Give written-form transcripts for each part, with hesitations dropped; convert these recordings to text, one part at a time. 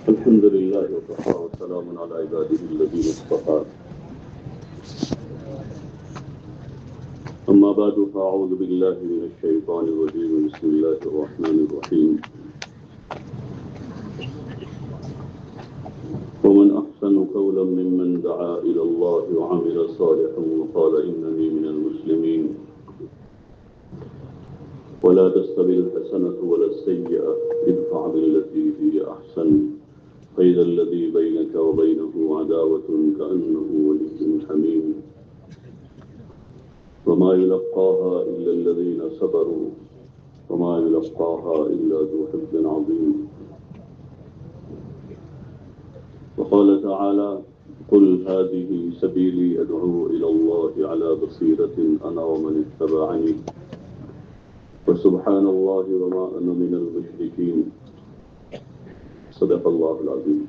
الحمد لله وكفى وسلام على عباده الذين اصطفى. أما بعد فأعوذ بالله من الشيطان الرجيم. بسم الله الرحمن الرحيم. ومن أحسن قولا ممن دعا إلى الله وعمل صالحا وقال إنني من المسلمين. ولا تستوي الحسنة ولا السيئة ادفع بالتي هي أحسن فإذا الذي بينك وبينه عداوة كأنه ولي حميم. وما يلقاها إلا الذين صبروا وما يلقاها إلا ذو حظ عظيم. وقال تعالى قل هذه سبيلي أدعو إلى الله على بصيرة أنا ومن اتبعني وسبحان الله وما أنا من المشركين. صدق الله العظيم.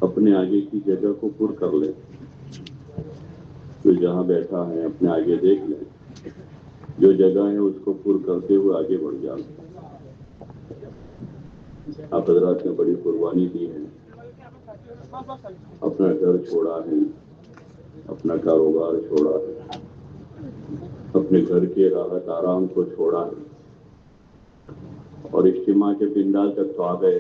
اپنے آگے کی جگہ کو پر کر لیں، جو جہاں بیٹھا ہے اپنے آگے دیکھ لیں، جو جگہ ہے اس کو پر کرتے ہوئے آگے بڑھ جائیں. آپ حضرات نے بڑی قربانی دی ہے، اپنا گھر چھوڑا ہے، اپنا کاروبار چھوڑا ہے، اپنے گھر کے راحت آرام کو چھوڑا ہے اور اجتماع کے پنڈال تک تو آ گئے.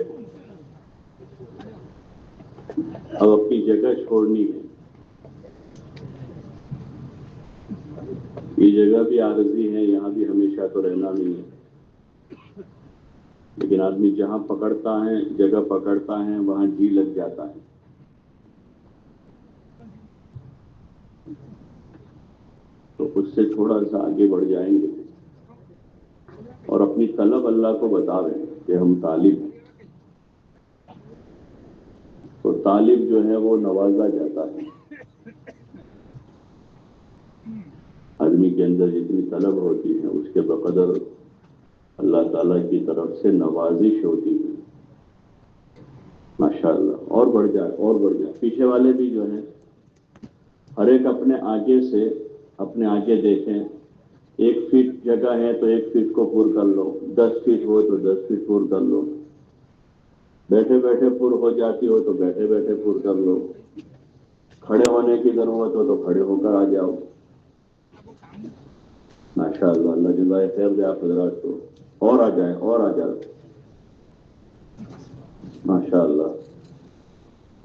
اب اپنی جگہ چھوڑنی ہے. یہ جگہ بھی عارضی ہے، یہاں بھی ہمیشہ تو رہنا نہیں ہے، لیکن آدمی جہاں پکڑتا ہے، جگہ پکڑتا ہے، وہاں جی لگ جاتا ہے. تو اس سے تھوڑا سا آگے بڑھ جائیں گے اور اپنی طلب اللہ کو بتا دیں کہ ہم طالب ہیں. تو طالب جو ہے وہ نوازا جاتا ہے. آدمی کے اندر جتنی طلب ہوتی ہے اس کے بقدر اللہ تعالیٰ کی طرف سے نوازش ہوتی ہے. ماشاءاللہ اور بڑھ جائے اور بڑھ جائے. پیچھے والے بھی جو ہیں ہر ایک اپنے آگے سے اپنے آگے دیکھیں. 1 فٹ جگہ ہے تو 1 فٹ کو پر کر لو، 10 فٹ ہو تو 10 فٹ پر کر لو، بیٹھے بیٹھے پر ہو جاتی ہو تو بیٹھے بیٹھے پر کر لو، کھڑے ہونے کی ضرورت ہو تو کھڑے ہو کر آ جاؤ. ماشاءاللہ اللہ جزائے خیر دے آپ حضرات کو. اور آ جائیں اور آ جائیں. ماشاءاللہ.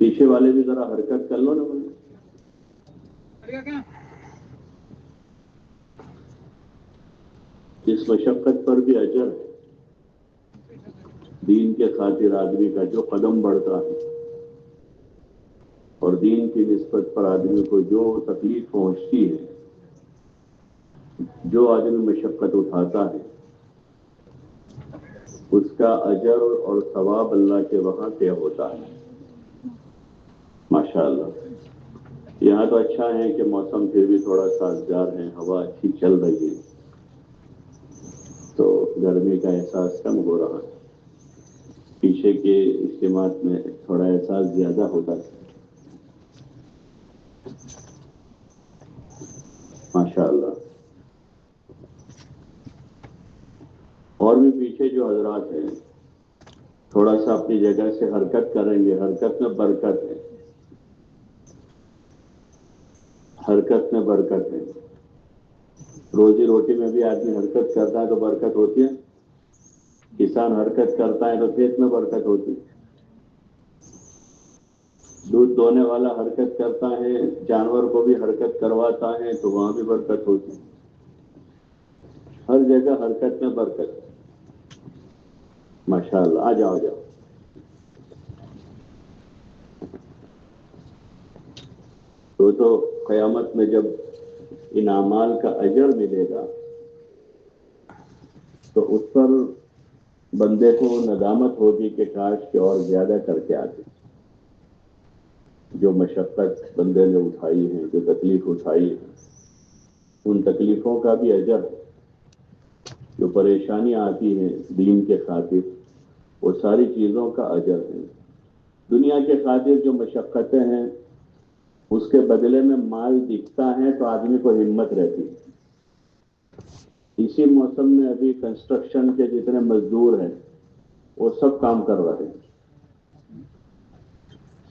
پیچھے والے بھی ذرا حرکت کر لو نا. اس مشقت پر بھی اجر ہے. دین کے خاطر آدمی کا جو قدم بڑھتا ہے اور دین کی نسبت پر آدمی کو جو تکلیف پہنچتی ہے، جو آدمی مشقت اٹھاتا ہے، اس کا اجر اور ثواب اللہ کے وہاں طے ہوتا ہے. ماشاءاللہ. یہاں تو اچھا ہے کہ موسم پھر بھی تھوڑا سازگار ہے، ہوا اچھی چل رہی ہے تو گرمی کا احساس کم ہو رہا ہے. پیچھے کے اجتماعات میں تھوڑا احساس زیادہ ہوتا ہے. ماشاءاللہ. اور بھی پیچھے جو حضرات ہیں تھوڑا سا اپنی جگہ سے حرکت کریں گے. حرکت میں برکت ہے، حرکت میں برکت ہے. روزی روٹی میں بھی آدمی حرکت کرتا ہے تو برکت ہوتی ہے. کسان حرکت کرتا ہے تو کھیت میں برکت ہوتی ہے. دودھ دونے والا حرکت کرتا ہے، جانور کو بھی حرکت کرواتا ہے تو وہاں بھی برکت ہوتی ہے. ہر جگہ حرکت میں برکت. ماشاءاللہ. آ جاؤ جاؤ. تو قیامت میں جب ان اعمال کا اجر ملے گا تو اس پر بندے کو ندامت ہوگی کہ کاش کے اور زیادہ کر کے آتے. جو مشقت بندے نے اٹھائی ہے، جو تکلیف اٹھائی ہے، ان تکلیفوں کا بھی اجر ہے. جو پریشانیاں آتی ہیں دین کے خاطر، وہ ساری چیزوں کا اجر ہے. دنیا کے خاطر جو مشقتیں ہیں اس کے بدلے میں مال دکھتا ہے تو آدمی کو ہمت رہتی ہے. اسی موسم میں ابھی کنسٹرکشن کے جتنے مزدور ہیں وہ سب کام کر رہے ہیں،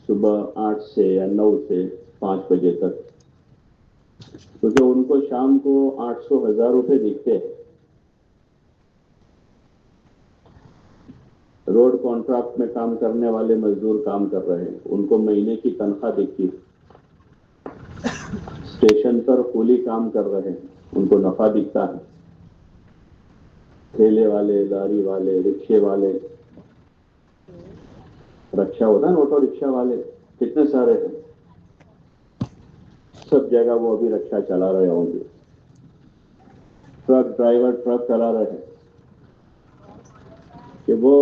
صبح 8 سے یا 9 سے 5 بجے تک، کیونکہ ان کو شام کو 800-1000 روپے دکھتے ہیں۔ روڈ کانٹریکٹ میں کام کرنے والے مزدور کام کر رہے ہیں، ان کو مہینے کی تنخواہ دکھتی ہے۔ اسٹیشن پر کولی کام کر رہے ہیں، ان کو نفع دکھتا ہے۔ ٹھیلے والے، لاری والے، رکشے والے، رکشا ہوتا ہے نا، آٹو رکشا والے کتنے سارے ہیں، سب جگہ وہ ابھی رکشا چلا رہے ہوں گے۔ ٹرک ڈرائیور ٹرک چلا رہے ہیں کہ وہ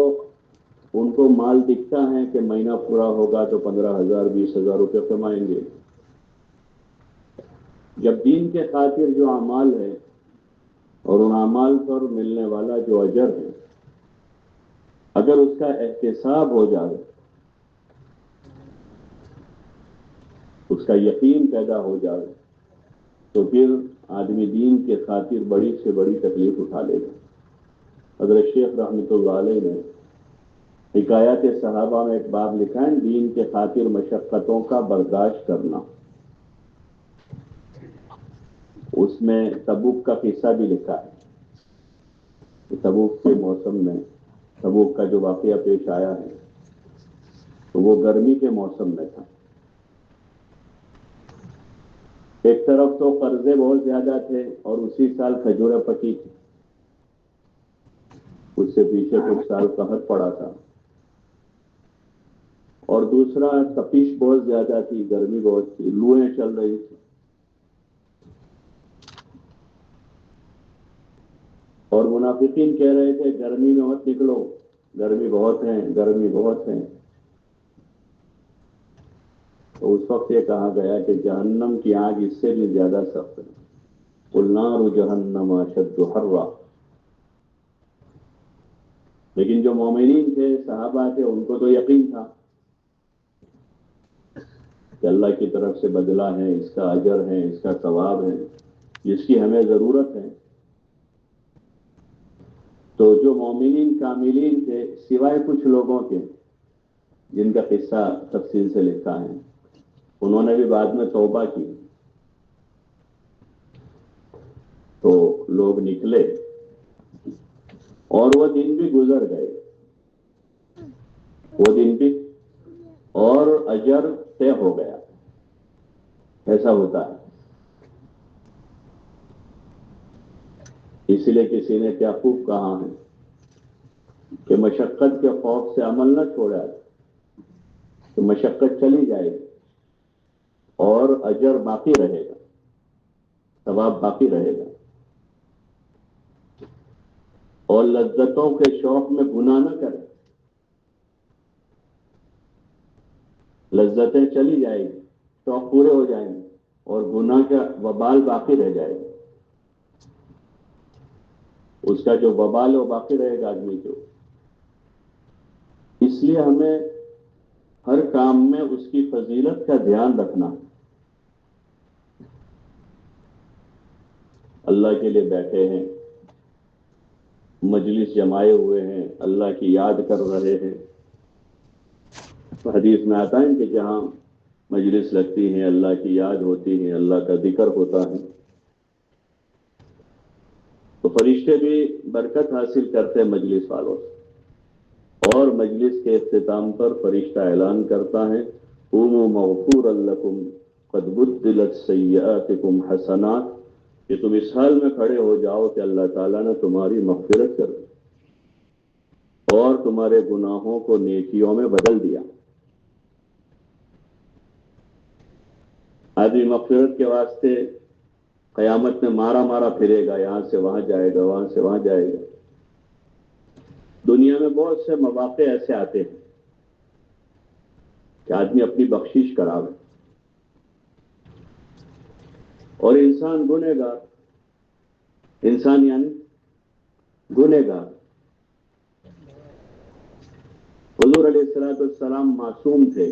ان کو مال دکھتا ہے کہ مہینہ پورا ہوگا تو 15,000 20,000 روپے کمائیں گے۔ جب دین کے خاطر جو اعمال ہے اور ان اعمال پر ملنے والا جو اجر ہے، اگر اس کا احتساب ہو جائے، اس کا یقین پیدا ہو جائے، تو پھر آدمی دین کے خاطر بڑی سے بڑی تکلیف اٹھا لے گا۔ حضرت شیخ رحمۃ اللہ علیہ نے حکایات صحابہ میں ایک باب لکھا ہے، دین کے خاطر مشقتوں کا برداشت کرنا۔ اس میں تبوک کا قصہ بھی لکھا ہے کہ تبوک کے موسم میں تبوک کا جو واقعہ پیش آیا ہے تو وہ گرمی کے موسم میں تھا۔ ایک طرف تو قرضے بہت زیادہ تھے اور اسی سال کھجوریں پکی تھی، اس سے پیچھے کچھ سال قحط پڑا تھا، اور دوسرا تپش بہت زیادہ تھی، گرمی بہت تھی، لوئیں چل رہی تھی، اور منافقین کہہ رہے تھے گرمی میں مت نکلو، گرمی بہت ہے، گرمی بہت ہے۔ تو اس وقت یہ کہا گیا کہ جہنم کی آگ اس سے بھی زیادہ سخت ہے، قُلْ نَارُ جَهَنَّمَ أَشَدُّ حَرًّا۔ لیکن جو مومنین تھے، صحابہ تھے، ان کو تو یقین تھا کہ اللہ کی طرف سے بدلہ ہے، اس کا اجر ہے، اس کا ثواب ہے، جس کی ہمیں ضرورت ہے۔ تو جو مومنین کاملین تھے، سوائے کچھ لوگوں کے جن کا قصہ تفصیل سے لکھا ہے، انہوں نے بھی بعد میں توبہ کی، تو لوگ نکلے اور وہ دن بھی گزر گئے، وہ دن بھی، اور اجر طے ہو گیا۔ ایسا ہوتا ہے، اس لیے کسی نے کیا خوب کہا ہے کہ مشقت کے خوف سے عمل نہ چھوڑا، تو مشقت چلی جائے گی اور اجر باقی رہے گا، ثواب باقی رہے گا۔ اور لذتوں کے شوق میں گناہ نہ کرے، لذتیں چلی جائیں گی، شوق پورے ہو جائیں گے اور گناہ کا وبال باقی رہ جائے گا، اس کا جو وبال ہے وہ باقی رہے گا آدمی کو۔ اس لیے ہمیں ہر کام میں اس کی فضیلت کا دھیان رکھنا۔ اللہ کے لیے بیٹھے ہیں، مجلس جمائے ہوئے ہیں، اللہ کی یاد کر رہے ہیں، حدیث میں آتا ہے کہ جہاں مجلس لگتی ہے، اللہ کی یاد ہوتی ہے، اللہ کا ذکر ہوتا ہے، تو فرشتے بھی برکت حاصل کرتے ہیں مجلس والوں سے۔ اور مجلس کے اختتام پر فرشتہ اعلان کرتا ہے، قوموا مغفورا لکم قد بدلت سیئاتکم حسنات، کہ تم اس حال میں کھڑے ہو جاؤ کہ اللہ تعالیٰ نے تمہاری مغفرت کر دی اور تمہارے گناہوں کو نیکیوں میں بدل دیا۔ آدمی مغفرت کے واسطے قیامت میں مارا مارا پھرے گا، یہاں سے وہاں جائے گا، وہاں سے وہاں جائے گا۔ دنیا میں بہت سے مواقع ایسے آتے ہیں کہ آدمی اپنی بخشش کراوے، اور انسان گنہگار، انسان یعنی گنہگار۔ حضور علیہ السلام معصوم تھے،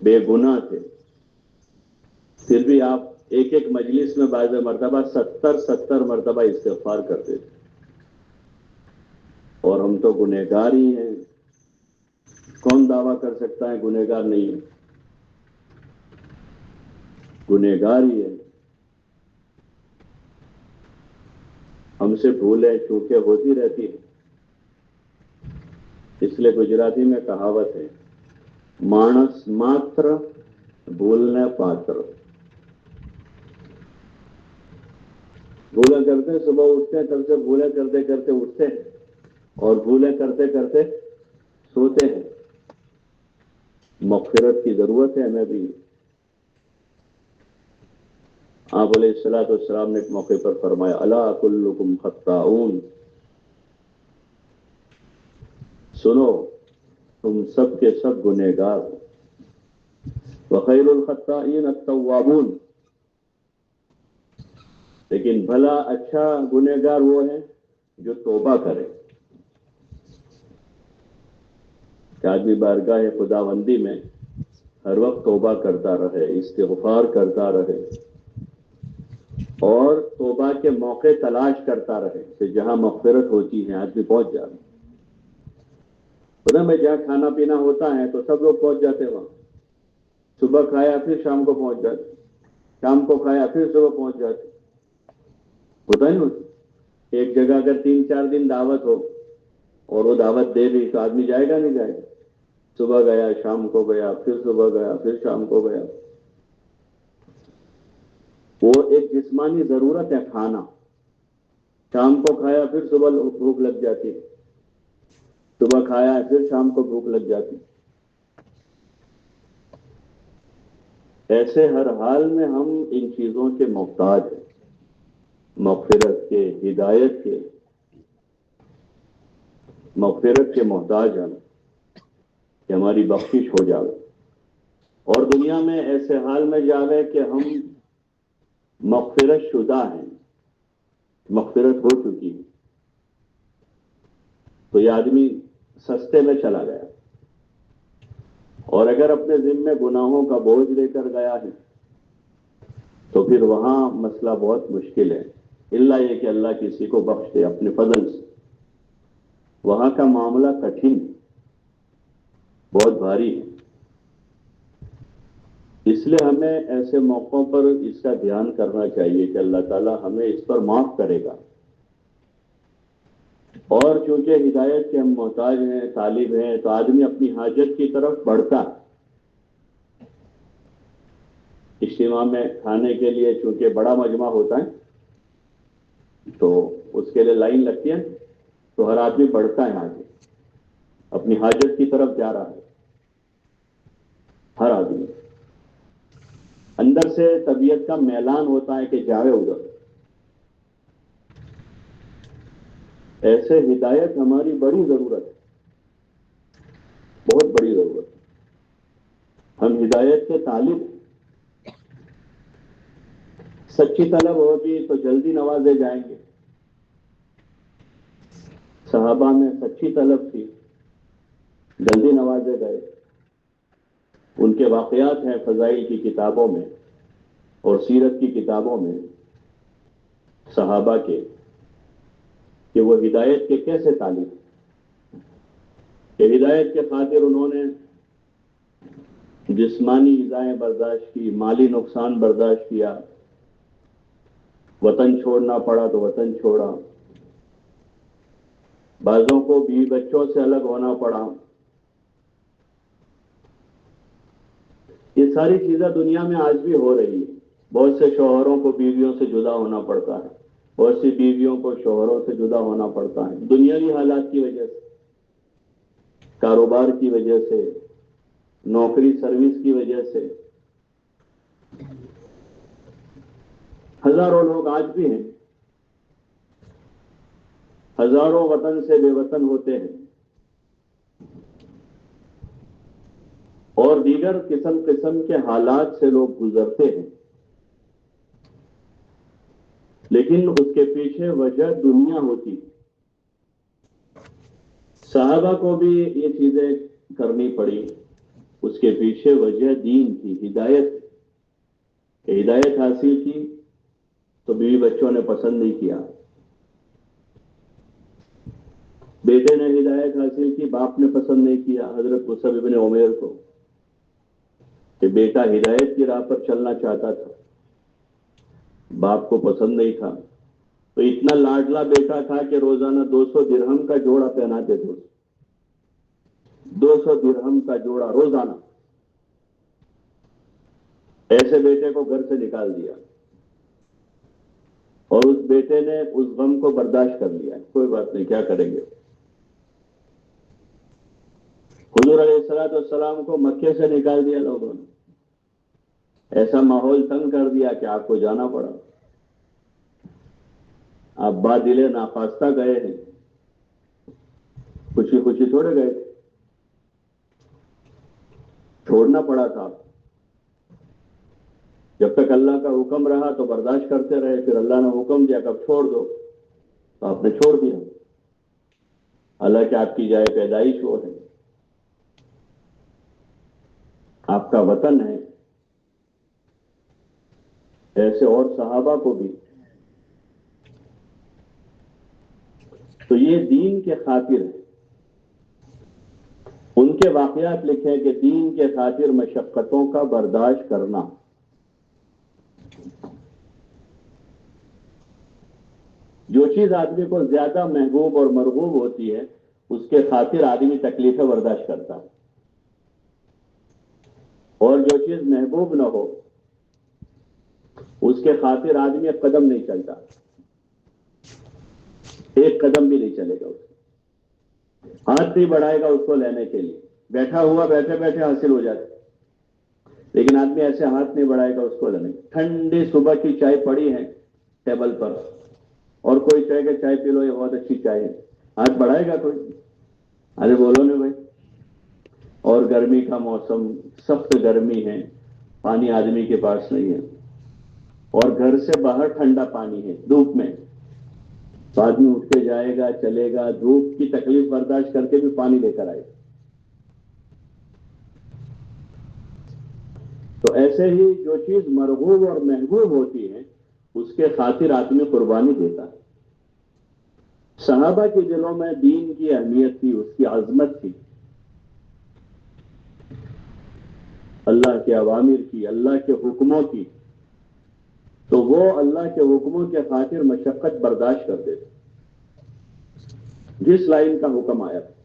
بے گناہ تھے، پھر بھی آپ ایک ایک مجلس میں بعض مرتبہ 70 مرتبہ استغفار کرتے تھے، اور ہم تو گنہگار ہی ہیں. کون دعویٰ کر سکتا ہے گنہگار نہیں ہے؟ گنہگار ہی ہے. ہم سے بھولیں چوکیں ہوتی رہتی ہیں. اس لیے گجراتی میں کہاوت ہے، مانس ماتر بھولنے پاتر. بھولا کرتے صبح اٹھتے ہیں، کل سے بھولے کرتے کرتے اٹھتے ہیں، اور بھولے کرتے کرتے سوتے ہیں. مغفرت کی ضرورت ہے ہمیں بھی. آپ علیہ الصلوۃ والسلام نے ایک موقع پر فرمایا، الا کلکم خطاؤن، سنو تم سب کے سب گنہگار ہو. وخیر الخطائین التوابون، لیکن بھلا اچھا گنہگار وہ ہے جو توبہ کرے. کہ آدمی بارگاہ خداوندی میں ہر وقت توبہ کرتا رہے، استغفار کرتا رہے، اور توبہ کے موقع تلاش کرتا رہے کہ جہاں مغفرت ہوتی ہے آدمی پہنچ جائے. خدا میں جہاں کھانا پینا ہوتا ہے تو سب لوگ پہنچ جاتے ہیں وہاں. صبح کھایا پھر شام کو پہنچ جاتے، شام کو کھایا پھر صبح پہنچ جاتے. ہوتا ہی نہیں. ایک جگہ اگر 3-4 دن دعوت ہو اور وہ دعوت دے دی تو آدمی جائے گا نہیں جائے گا؟ صبح گیا، شام کو گیا، پھر صبح گیا، پھر شام کو گیا. وہ ایک جسمانی ضرورت ہے کھانا. شام کو کھایا پھر صبح بھوک لگ جاتی ہے، صبح کھایا پھر شام کو بھوک لگ جاتی. ایسے ہر حال میں ہم ان چیزوں کے محتاج ہیں، مغفرت کے، ہدایت کے. مغفرت کے محتاج ہم کہ ہماری بخشش ہو جائے، اور دنیا میں ایسے حال میں جاوے کہ ہم مغفرت شدہ ہیں، مغفرت ہو چکی ہے. تو یہ آدمی سستے میں چلا گیا. اور اگر اپنے ذمے گناہوں کا بوجھ لے کر گیا ہے تو پھر وہاں مسئلہ بہت مشکل ہے، الا یہ کہ اللہ کسی کو بخش دے اپنے فضل سے. وہاں کا معاملہ کٹھن، بہت بھاری ہے. اس لیے ہمیں ایسے موقعوں پر اس کا دھیان کرنا چاہیے کہ اللہ تعالیٰ ہمیں اس پر معاف کرے گا. اور چونکہ ہدایت کے ہم محتاج ہیں، طالب ہیں، تو آدمی اپنی حاجت کی طرف بڑھتا. اجتماع میں کھانے کے لیے چونکہ بڑا مجمع ہوتا ہے تو اس کے لیے لائن لگتی ہے، تو ہر آدمی بڑھتا ہے آگے، اپنی حاجت کی طرف جا رہا ہے. ہر آدمی اندر سے طبیعت کا میلان ہوتا ہے کہ جاوے ادھر. ایسے ہدایت ہماری بڑی ضرورت ہے، بہت بڑی ضرورت ہے. ہم ہدایت کے طالب ہیں. سچی طلب ہوگی تو جلدی نوازے جائیں گے. صحابہ میں سچی طلب تھی، جلدی نوازے گئے. ان کے واقعات ہیں فضائل کی کتابوں میں اور سیرت کی کتابوں میں صحابہ کے، کہ وہ ہدایت کے کیسے طالب، کہ ہدایت کے خاطر انہوں نے جسمانی ایذائیں برداشت کی، مالی نقصان برداشت کیا، وطن چھوڑنا پڑا تو وطن چھوڑا، بعضوں کو بیوی بچوں سے الگ ہونا پڑا. یہ ساری چیزیں دنیا میں آج بھی ہو رہی ہیں. بہت سے شوہروں کو بیویوں سے جدا ہونا پڑتا ہے، بہت سی بیویوں کو شوہروں سے جدا ہونا پڑتا ہے، دنیاوی حالات کی وجہ سے، کاروبار کی وجہ سے، نوکری سروس کی وجہ سے. ہزاروں لوگ آج بھی ہیں، ہزاروں وطن سے بے وطن ہوتے ہیں، اور دیگر قسم قسم کے حالات سے لوگ گزرتے ہیں. لیکن اس کے پیچھے وجہ دنیا ہوتی. صحابہ کو بھی یہ چیزیں کرنی پڑی، اس کے پیچھے وجہ دین تھی، ہدایت. کہ ہدایت حاصل کی تو بیوی بچوں نے پسند نہیں کیا، بیٹے نے ہدایت حاصل کی، باپ نے پسند نہیں کیا حضرت مصعب ابن عمیر کو، کہ بیٹا ہدایت کی راہ پر چلنا چاہتا تھا، باپ کو پسند نہیں تھا، تو اتنا لاڈلا بیٹا تھا کہ روزانہ 200 درہم کا جوڑا پہناتے تھے، 200 درہم کا جوڑا روزانہ۔ ایسے بیٹے کو گھر سے نکال دیا، اور اس بیٹے نے اس غم کو برداشت کر لیا، کوئی بات نہیں، کیا کریں گے۔ حضور علیہ السلام کو مکے سے نکال دیا لوگوں نے، ایسا ماحول تنگ کر دیا کہ آپ کو جانا پڑا، آپ بادل ناخواستہ گئے ہیں، خوشی خوشی تھوڑے گئے، چھوڑنا پڑا تھا۔ جب تک اللہ کا حکم رہا تو برداشت کرتے رہے، پھر اللہ نے حکم دیا کہ اب چھوڑ دو، تو آپ نے چھوڑ دیا، حالانکہ آپ کی جائے پیدائش وہ ہے، آپ کا وطن ہے۔ ایسے اور صحابہ کو بھی، تو یہ دین کے خاطر ہے۔ ان کے واقعات لکھے کہ دین کے خاطر مشقتوں کا برداشت کرنا۔ جو چیز آدمی کو زیادہ محبوب اور مرغوب ہوتی ہے، اس کے خاطر آدمی تکلیفیں برداشت کرتا ہے، اور جو چیز محبوب نہ ہو اس کے خاطر آدمی ایک قدم نہیں چلتا، ایک قدم بھی نہیں چلے گا، اس ہاتھ نہیں بڑھائے گا اس کو لینے کے لیے، بیٹھا ہوا بیٹھے بیٹھے حاصل ہو جاتا، لیکن آدمی ایسے ہاتھ نہیں بڑھائے گا اس کو لینے۔ ٹھنڈی صبح کی چائے پڑی ہے ٹیبل پر، اور کوئی کہے کہ چائے پی لو، یہ بہت اچھی چائے ہے، ہاتھ بڑھائے گا کوئی؟ ارے بولو نا بھائی۔ اور گرمی کا موسم، سخت گرمی ہے، پانی آدمی کے پاس نہیں ہے، اور گھر سے باہر ٹھنڈا پانی ہے دھوپ میں، تو آدمی اٹھ کے جائے گا، چلے گا، دھوپ کی تکلیف برداشت کر کے بھی پانی لے کر آئے گا۔ تو ایسے ہی جو چیز مرغوب اور محبوب ہوتی ہے اس کے خاطر آدمی قربانی دیتا ہے۔ صحابہ کے دلوں میں دین کی اہمیت تھی، اس کی عظمت تھی، اللہ کے اوامر کی، اللہ کے حکموں کی، تو وہ اللہ کے حکموں کے خاطر مشقت برداشت کرتے تھے، جس لائن کا حکم آیا تھا،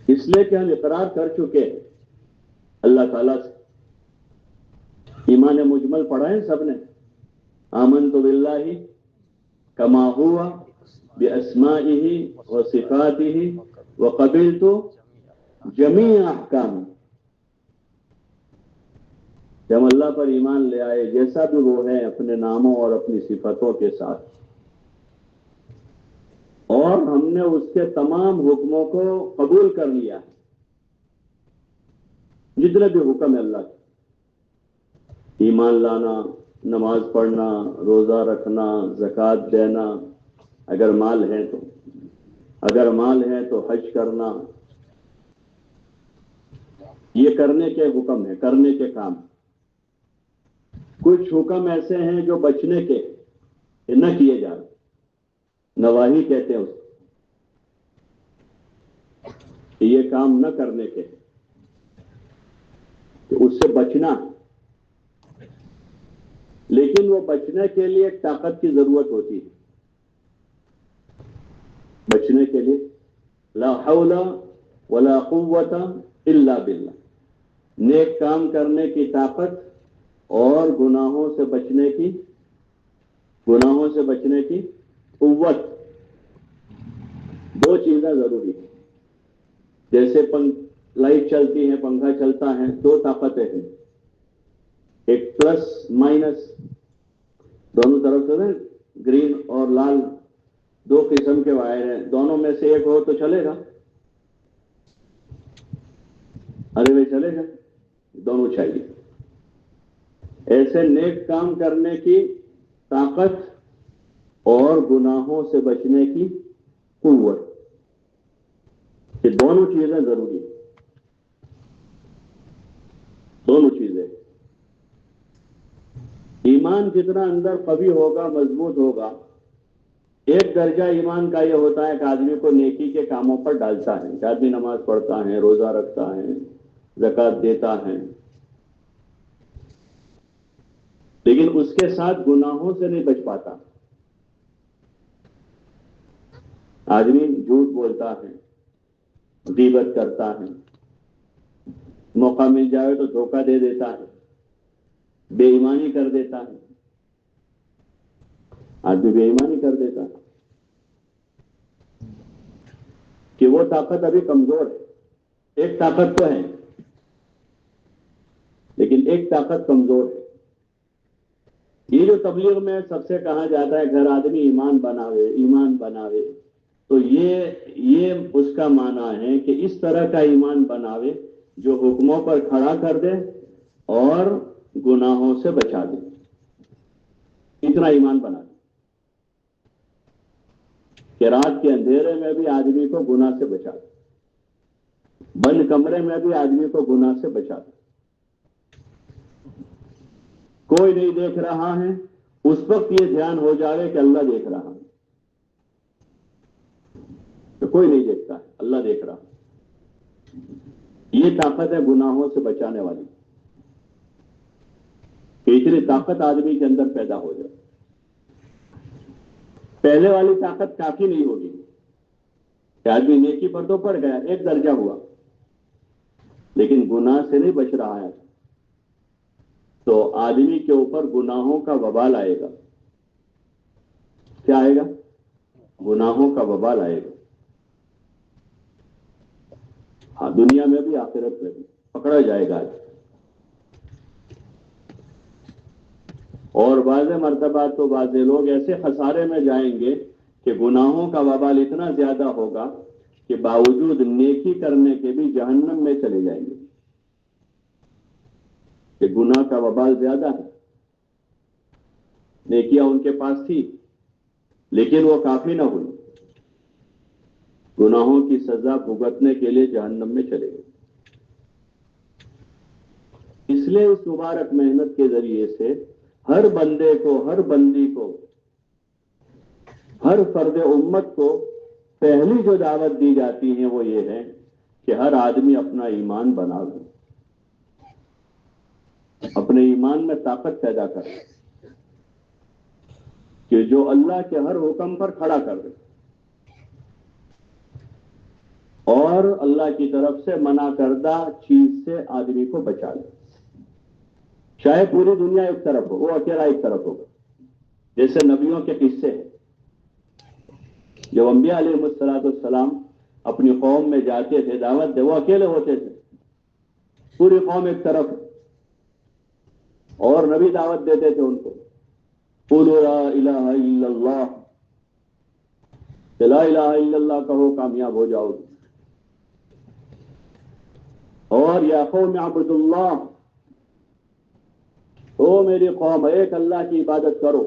اس لیے کہ ہم اقرار کر چکے ہیں اللہ تعالیٰ سے۔ ایمان مجمل پڑھا ہے سب نے، آمنت باللہ کما ہوا باسمائہ وصفاتہ وقبلت جمیع احکام۔ جب اللہ پر ایمان لے آئے جیسا بھی وہ ہے اپنے ناموں اور اپنی صفتوں کے ساتھ، اور ہم نے اس کے تمام حکموں کو قبول کر لیا، جتنے بھی حکم ہے اللہ کے، ایمان لانا، نماز پڑھنا، روزہ رکھنا، زکوٰۃ دینا، اگر مال ہے تو حج کرنا، یہ کرنے کے حکم ہے، کرنے کے کام۔ کچھ حکم ایسے ہیں جو بچنے کے نہ کیے جا رہے، نواہی کہتے ہیں اس کو، کہ یہ کام نہ کرنے کے، کہ اس سے بچنا، لیکن وہ بچنے کے لیے ایک طاقت کی ضرورت ہوتی ہے، بچنے کے لیے لا حول ولا قوت الا باللہ، نیک کام کرنے کی طاقت اور گناہوں سے بچنے کی قوت، دو چیزیں ضروری ہیں۔ جیسے لائٹ چلتی ہے، پنکھا چلتا ہے، دو طاقتیں ہیں، ایک پلس مائنس، دونوں طرف سے گرین اور لال، دو قسم کے وائر ہیں، دونوں میں سے ایک ہو تو چلے گا، ارے بھائی چلے گا، دونوں چاہیے۔ ایسے نیک کام کرنے کی طاقت اور گناہوں سے بچنے کی قوت، یہ دونوں چیزیں ضروری ہیں، دونوں چیزیں۔ ایمان جتنا اندر قوی ہوگا، مضبوط ہوگا، ایک درجہ ایمان کا یہ ہوتا ہے کہ آدمی کو نیکی کے کاموں پر ڈالتا ہے، کہ آدمی نماز پڑھتا ہے، روزہ رکھتا ہے، زکوٰۃ دیتا ہے، لیکن اس کے ساتھ گناہوں سے نہیں بچ پاتا۔ آدمی جھوٹ بولتا ہے، غیبت کرتا ہے، موقع مل جائے تو دھوکہ دے دیتا ہے، بے ایمانی کر دیتا ہے، آدمی بے ایمانی کر دیتا ہے کہ وہ طاقت ابھی کمزور ہے۔ ایک طاقت تو ہے لیکن ایک طاقت کمزور ہے۔ یہ جو تبلیغ میں سب سے کہا جاتا ہے گھر آدمی ایمان بناوے، ایمان بناوے، تو یہ اس کا معنی ہے کہ اس طرح کا ایمان بناوے جو حکموں پر کھڑا کر دے اور گناہوں سے بچا دے، اتنا ایمان بنا دے کہ رات کے اندھیرے میں بھی آدمی کو گناہ سے بچا دے، بند کمرے میں بھی آدمی کو گناہ سے بچا دے، کوئی نہیں دیکھ رہا ہے، اس وقت یہ دھیان ہو جائے کہ اللہ دیکھ رہا ہے، تو کوئی نہیں دیکھتا ہے، اللہ دیکھ رہا ہے۔ یہ طاقت ہے گناہوں سے بچانے والی، اتنی طاقت آدمی کے اندر پیدا ہو جائے۔ پہلے والی طاقت کافی نہیں ہوگی کہ آدمی نیکی پر تو پڑ گیا، ایک درجہ ہوا، لیکن گناہ سے نہیں بچ رہا ہے، تو آدمی کے اوپر گناہوں کا وبال آئے گا۔ کیا آئے گا؟ گناہوں کا وبال آئے گا، ہاں، دنیا میں بھی آخرت میں بھی پکڑا جائے گا۔ اور بعض مرتبہ تو بعض لوگ ایسے خسارے میں جائیں گے کہ گناہوں کا وبال اتنا زیادہ ہوگا کہ باوجود نیکی کرنے کے بھی جہنم میں چلے جائیں گے، کہ گناہ کا وبال زیادہ ہے۔ نیکیاں ان کے پاس تھی لیکن وہ کافی نہ ہوئی، گناہوں کی سزا بھگتنے کے لیے جہنم میں چلے گئے۔ اس لیے اس مبارک محنت کے ذریعے سے ہر بندے کو، ہر بندی کو، ہر فرد امت کو پہلی جو دعوت دی جاتی ہے وہ یہ ہے کہ ہر آدمی اپنا ایمان بنا لے، اپنے ایمان میں طاقت پیدا کرے کہ جو اللہ کے ہر حکم پر کھڑا کر دے اور اللہ کی طرف سے منع کردہ چیز سے آدمی کو بچا لے۔ چاہے پوری دنیا ایک طرف ہو، وہ اکیلا ایک طرف ہوگا۔ جیسے نبیوں کے قصے ہیں، جب انبیاء علیہ السلام اپنی قوم میں جاتے تھے دعوت دے، وہ اکیلے ہوتے تھے، پوری قوم ایک طرف اور نبی دعوت دیتے تھے ان کو، قولوا لا الہ الا اللہ، لا الہ الا اللہ کہو کامیاب ہو جاؤ گے، اور یا قوم اعبدوا اللہ، او میری قوم ایک اللہ کی عبادت کرو۔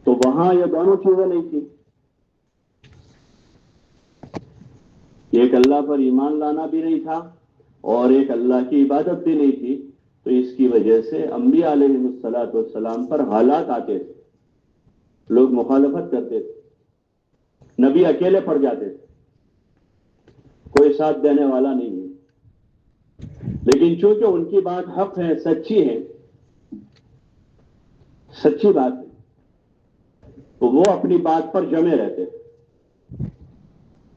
تو وہاں یہ دونوں چیزیں نہیں تھی، ایک اللہ پر ایمان لانا بھی نہیں تھا اور ایک اللہ کی عبادت بھی نہیں تھی، تو اس کی وجہ سے انبیاء علیہ السلام پر حالات آتے تھے، لوگ مخالفت کرتے تھے، نبی اکیلے پڑ جاتے تھے، کوئی ساتھ دینے والا نہیں ہے، لیکن چونکہ ان کی بات حق ہے، سچی ہے، سچی بات ہے، تو وہ اپنی بات پر جمے رہتے تھے۔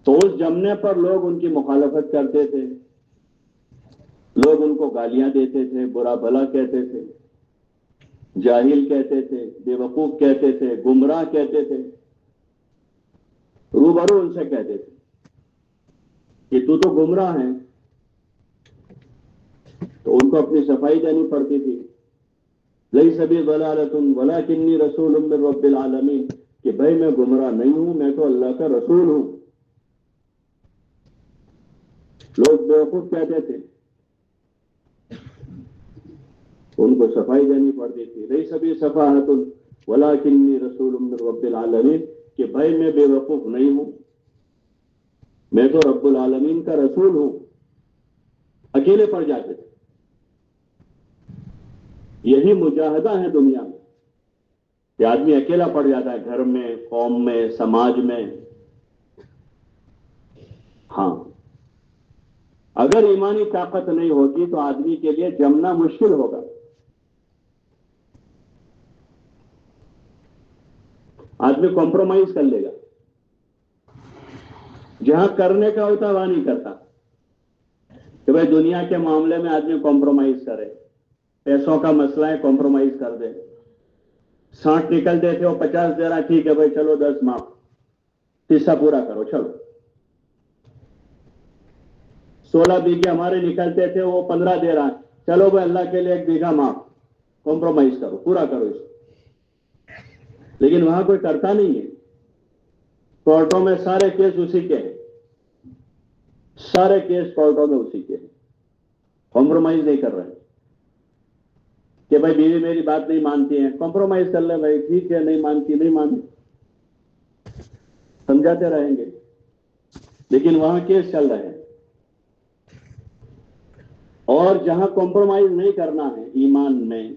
تو اس جمنے پر لوگ ان کی مخالفت کرتے تھے، لوگ ان کو گالیاں دیتے تھے، برا بھلا کہتے تھے، جاہل کہتے تھے، بے وقوف کہتے تھے، گمراہ کہتے تھے، روبرو ان سے کہتے تھے کہ تو گمراہ ہے، تو ان کو اپنی صفائی دینی پڑتی تھی، لیس بی ضلالۃ ولکنی رسول من رب العالمین، کہ بھائی میں گمراہ نہیں ہوں، میں تو اللہ کا رسول ہوں۔ لوگ بیوقوف کہتے تھے، ان کو صفائی دینی پڑتی تھی، لیس بی سفاہۃ ولکنی رسول من رب العالمین، کہ بھائی میں بے وقوف نہیں ہوں، میں تو رب العالمین کا رسول ہوں۔ اکیلے پڑ جاتے تھے، یہی مجاہدہ ہے دنیا میں کہ آدمی اکیلا پڑ جاتا ہے گھر میں، قوم میں، سماج میں. ہاں، اگر ایمانی طاقت نہیں ہوگی تو آدمی کے لیے جمنا مشکل ہوگا. آدمی کمپرومائز کر لے گا، جہاں کرنے کا ہوتا وہاں نہیں کرتا. کہ بھائی دنیا کے معاملے میں آدمی کمپرومائز کرے، پیسوں کا مسئلہ ہے کمپرومائز کر دے. 60 نکلتے تھے وہ 50 دے رہا، ٹھیک ہے بھائی چلو 10 معاف، حصہ پورا کرو چلو. 16 بیگھے ہمارے نکلتے تھے وہ 15 دے رہا، چلو بھائی اللہ کے لیے 1 بیگھہ معاف، کمپرومائز کرو، پورا کرو اس کو. لیکن وہاں کوئی کرتا نہیں ہے. کورٹوں میں سارے کیس اسی کے ہیں، سارے کیس کورٹوں میں اسی کے ہیں. کمپرومائز نہیں کر رہے کہ بھائی بیوی میری بات نہیں مانتی ہے، کمپرومائز کر لیں بھائی، ٹھیک ہے نہیں مانتی نہیں مانتی، سمجھاتے رہیں گے. لیکن وہاں کیس چل رہے ہیں. اور جہاں کمپرومائز نہیں کرنا ہے ایمان میں،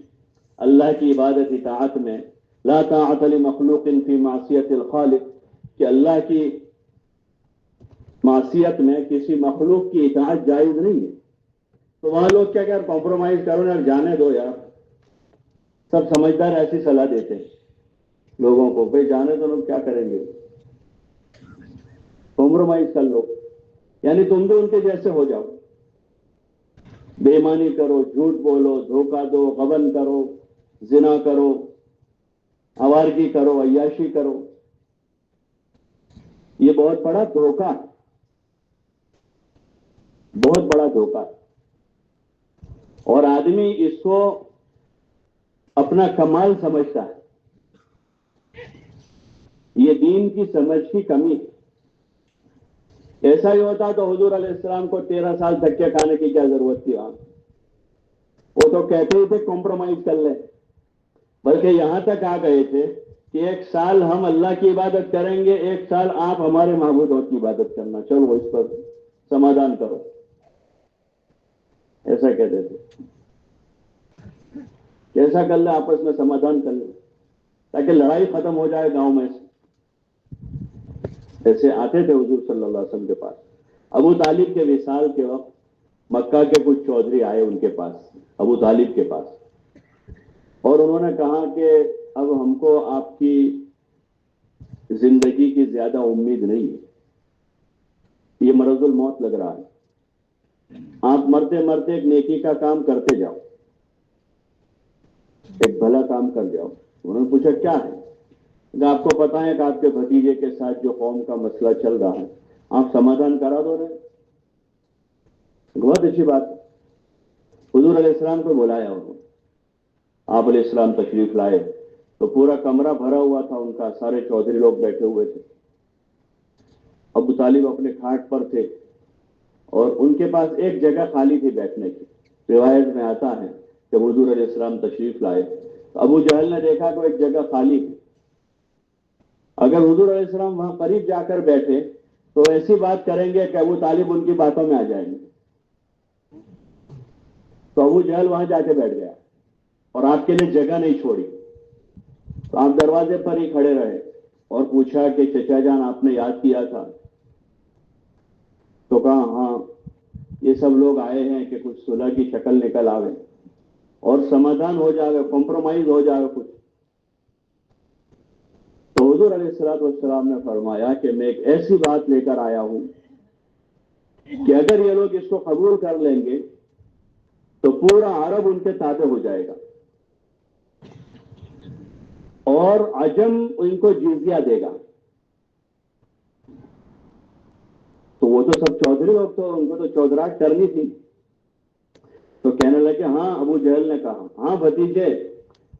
اللہ کی عبادت اطاعت میں، لا طاعت لمخلوق فی معصیت الخالق، کہ اللہ کی معصیت میں کسی مخلوق کی اطاعت جائز نہیں ہے. تو وہاں لوگ کیا کمپرومائز کرو یار، جانے دو یار. سب سمجھدار ایسی صلاح دیتے ہیں لوگوں کو، بھائی جانے دو، لوگ کیا کریں گے، کمپرومائز کر لو. یعنی تم بھی ان کے جیسے ہو جاؤ، بے ایمانی کرو، جھوٹ بولو، دھوکہ دو، غبن کرو، زنا کرو، آوارگی کرو، عیاشی کرو. یہ بہت بڑا دھوکہ، بہت بڑا دھوکہ. اور آدمی اس کو اپنا کمال سمجھتا ہے. یہ دین کی سمجھ کی کمی. ایسا ہی ہوتا تو حضور علیہ السلام کو 13 سال دھکے کھانے کی کیا ضرورت تھی. وہ تو کہتے ہی تھے کمپرومائز کر لیں، بلکہ یہاں تک آ گئے تھے کہ 1 سال ہم اللہ کی عبادت کریں گے، 1 سال آپ ہمارے معبودوں کی عبادت کرنا، چلو اس پر سمادھان کرو. ایسا کہتے تھے. کیسا کر لیں، آپس میں سمادھان کر لیں تاکہ لڑائی ختم ہو جائے گاؤں میں. ایسے آتے تھے حضور صلی اللہ علیہ وسلم کے پاس. ابو طالب کے وصال کے وقت مکہ کے کچھ چودھری آئے ان کے پاس، ابو طالب کے پاس، اور انہوں نے کہا کہ اب ہم کو آپ کی زندگی کی زیادہ امید نہیں ہے، یہ مرض الموت لگ رہا ہے، آپ مرتے مرتے ایک نیکی کا کام کرتے جاؤ، ایک بھلا کام کر جاؤ. انہوں نے پوچھا کیا ہے؟ کہ آپ کو پتا ہے کہ آپ کے بھتیجے کے ساتھ جو قوم کا مسئلہ چل رہا ہے، آپ سمادھان کرا دو رہے. بہت اچھی بات. حضور علیہ السلام کو بلایا انہوں نے، آپ علیہ السلام تشریف لائے تو پورا کمرہ بھرا ہوا تھا ان کا، سارے چودھری لوگ بیٹھے ہوئے تھے. ابو طالب اپنے کھاٹ پر تھے اور ان کے پاس ایک جگہ خالی تھی بیٹھنے کی. روایت میں آتا ہے کہ حضور علیہ السلام تشریف لائے تو ابو جہل نے دیکھا کہ ایک جگہ خالی تھی. اگر حضور علیہ السلام وہاں قریب جا کر بیٹھے تو ایسی بات کریں گے کہ ابو طالب ان کی باتوں میں آ جائیں گے. تو ابو جہل وہاں جا کے بیٹھ گیا اور آپ کے لیے جگہ نہیں چھوڑی. تو آپ دروازے پر ہی کھڑے رہے اور پوچھا کہ چچا جان آپ نے یاد کیا تھا؟ تو کہا ہاں، یہ سب لوگ آئے ہیں کہ کچھ صلح کی شکل نکل آوے اور سمادھان ہو جائے، کمپرومائز ہو جائے کچھ. تو حضور علیہ السلام نے فرمایا کہ میں ایک ایسی بات لے کر آیا ہوں کہ اگر یہ لوگ اس کو قبول کر لیں گے تو پورا عرب ان کے تابع ہو جائے گا اور عجم ان کو جزیہ دے گا. تو وہ تو سب چودھری لوگ، تو ان کو تو چودراہٹ کرنی تھی. تو کہنے لگے ہاں. ابو جہل نے کہا ہاں بھتیجے،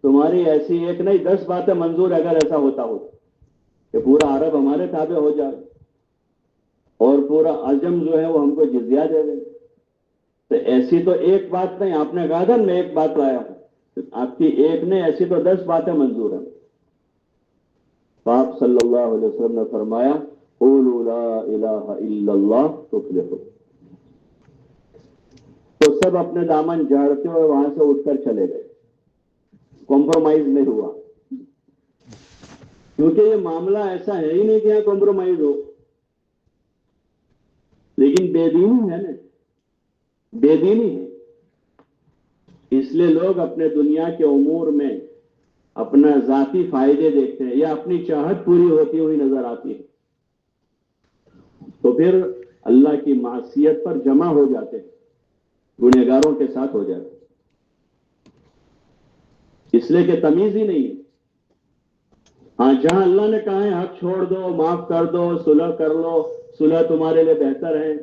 تمہاری ایسی ایک نہیں 10 باتیں منظور اگر ایسا ہوتا ہو کہ پورا عرب ہمارے تابع ہو جائے اور پورا عجم جو ہے وہ ہم کو جزیہ دے دے. تو ایسی تو ایک بات نہیں، آپ نے کہا تھا میں ایک بات لایا ہوں، آپ کی ایک نہیں، ایسی تو 10 باتیں منظور ہیں. آپ صلی اللہ علیہ وسلم نے فرمایا قولوا لا الہ الا اللہ تفلحوا. تو سب اپنے دامن جھاڑتے ہوئے وہاں سے اٹھ کر چلے گئے. کمپرومائز نہیں ہوا، کیونکہ یہ معاملہ ایسا ہے ہی نہیں کہ یہاں کمپرومائز ہو، لیکن بے دینی ہے نا، بے دینی ہے، اس لیے لوگ اپنے دنیا کے امور میں اپنا ذاتی فائدے دیکھتے ہیں یا اپنی چاہت پوری ہوتی ہوئی نظر آتی ہے، تو پھر اللہ کی معصیت پر جمع ہو جاتے ہیں، گنہگاروں کے ساتھ ہو جاتے ہیں، اس لیے کہ تمیز ہی نہیں ہے۔ ہاں، جہاں اللہ نے کہا ہے حق چھوڑ دو، معاف کر دو، صلح کر لو، صلح تمہارے لیے بہتر ہے،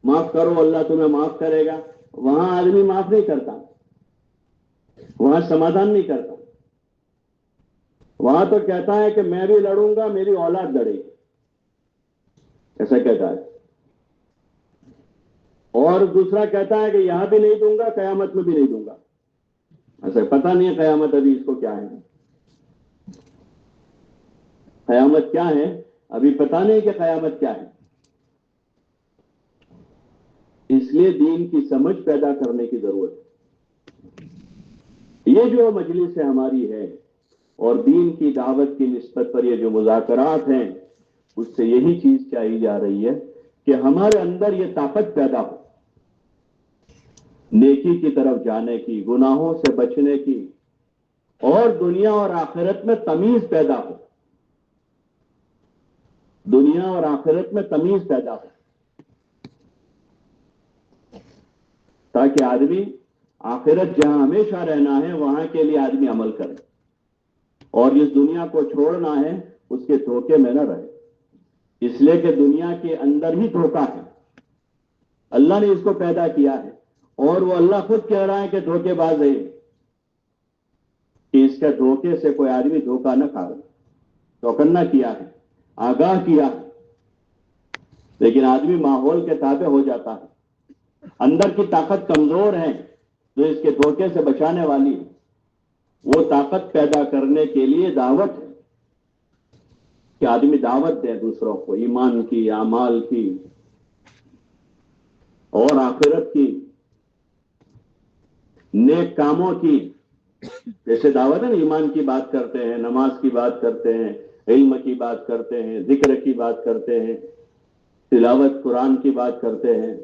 معاف کرو اللہ تمہیں معاف کرے گا، وہاں آدمی معاف نہیں کرتا، وہاں سمادھان نہیں کرتا، وہاں تو کہتا ہے کہ میں بھی لڑوں گا، میری اولاد لڑے گی، ایسا کہتا ہے، اور دوسرا کہتا ہے کہ یہاں بھی نہیں دوں گا، قیامت میں بھی نہیں دوں گا، ایسا پتہ نہیں ہے قیامت ابھی اس کو کیا ہے، قیامت کیا ہے ابھی پتہ نہیں کہ قیامت کیا ہے، اس لیے دین کی سمجھ پیدا کرنے کی ضرورت ہے۔ یہ جو مجلس ہماری ہے اور دین کی دعوت کی نسبت پر یہ جو مذاکرات ہیں، اس سے یہی چیز چاہی جا رہی ہے کہ ہمارے اندر یہ طاقت پیدا ہو، نیکی کی طرف جانے کی، گناہوں سے بچنے کی، اور دنیا اور آخرت میں تمیز پیدا ہو، دنیا اور آخرت میں تمیز پیدا ہو، تاکہ آدمی آخرت جہاں ہمیشہ رہنا ہے وہاں کے لیے آدمی عمل کرے، اور جس دنیا کو چھوڑنا ہے اس کے دھوکے میں نہ رہے، اس لیے کہ دنیا کے اندر ہی دھوکہ ہے، اللہ نے اس کو پیدا کیا ہے، اور وہ اللہ خود کہہ رہا ہے کہ دھوکے باز ہے، کہ اس کے دھوکے سے کوئی آدمی دھوکہ نہ کھائے، چوکنا کیا ہے، آگاہ کیا ہے، لیکن آدمی ماحول کے تابع ہو جاتا ہے، اندر کی طاقت کمزور ہے جو اس کے دھوکے سے بچانے والی ہے، وہ طاقت پیدا کرنے کے لیے دعوت ہے کہ آدمی دعوت دے دوسروں کو، ایمان کی، اعمال کی اور آخرت کی، نیک کاموں کی، جیسے دعوت ہے نا، ایمان کی بات کرتے ہیں، نماز کی بات کرتے ہیں، علم کی بات کرتے ہیں، ذکر کی بات کرتے ہیں، تلاوت قرآن کی بات کرتے ہیں،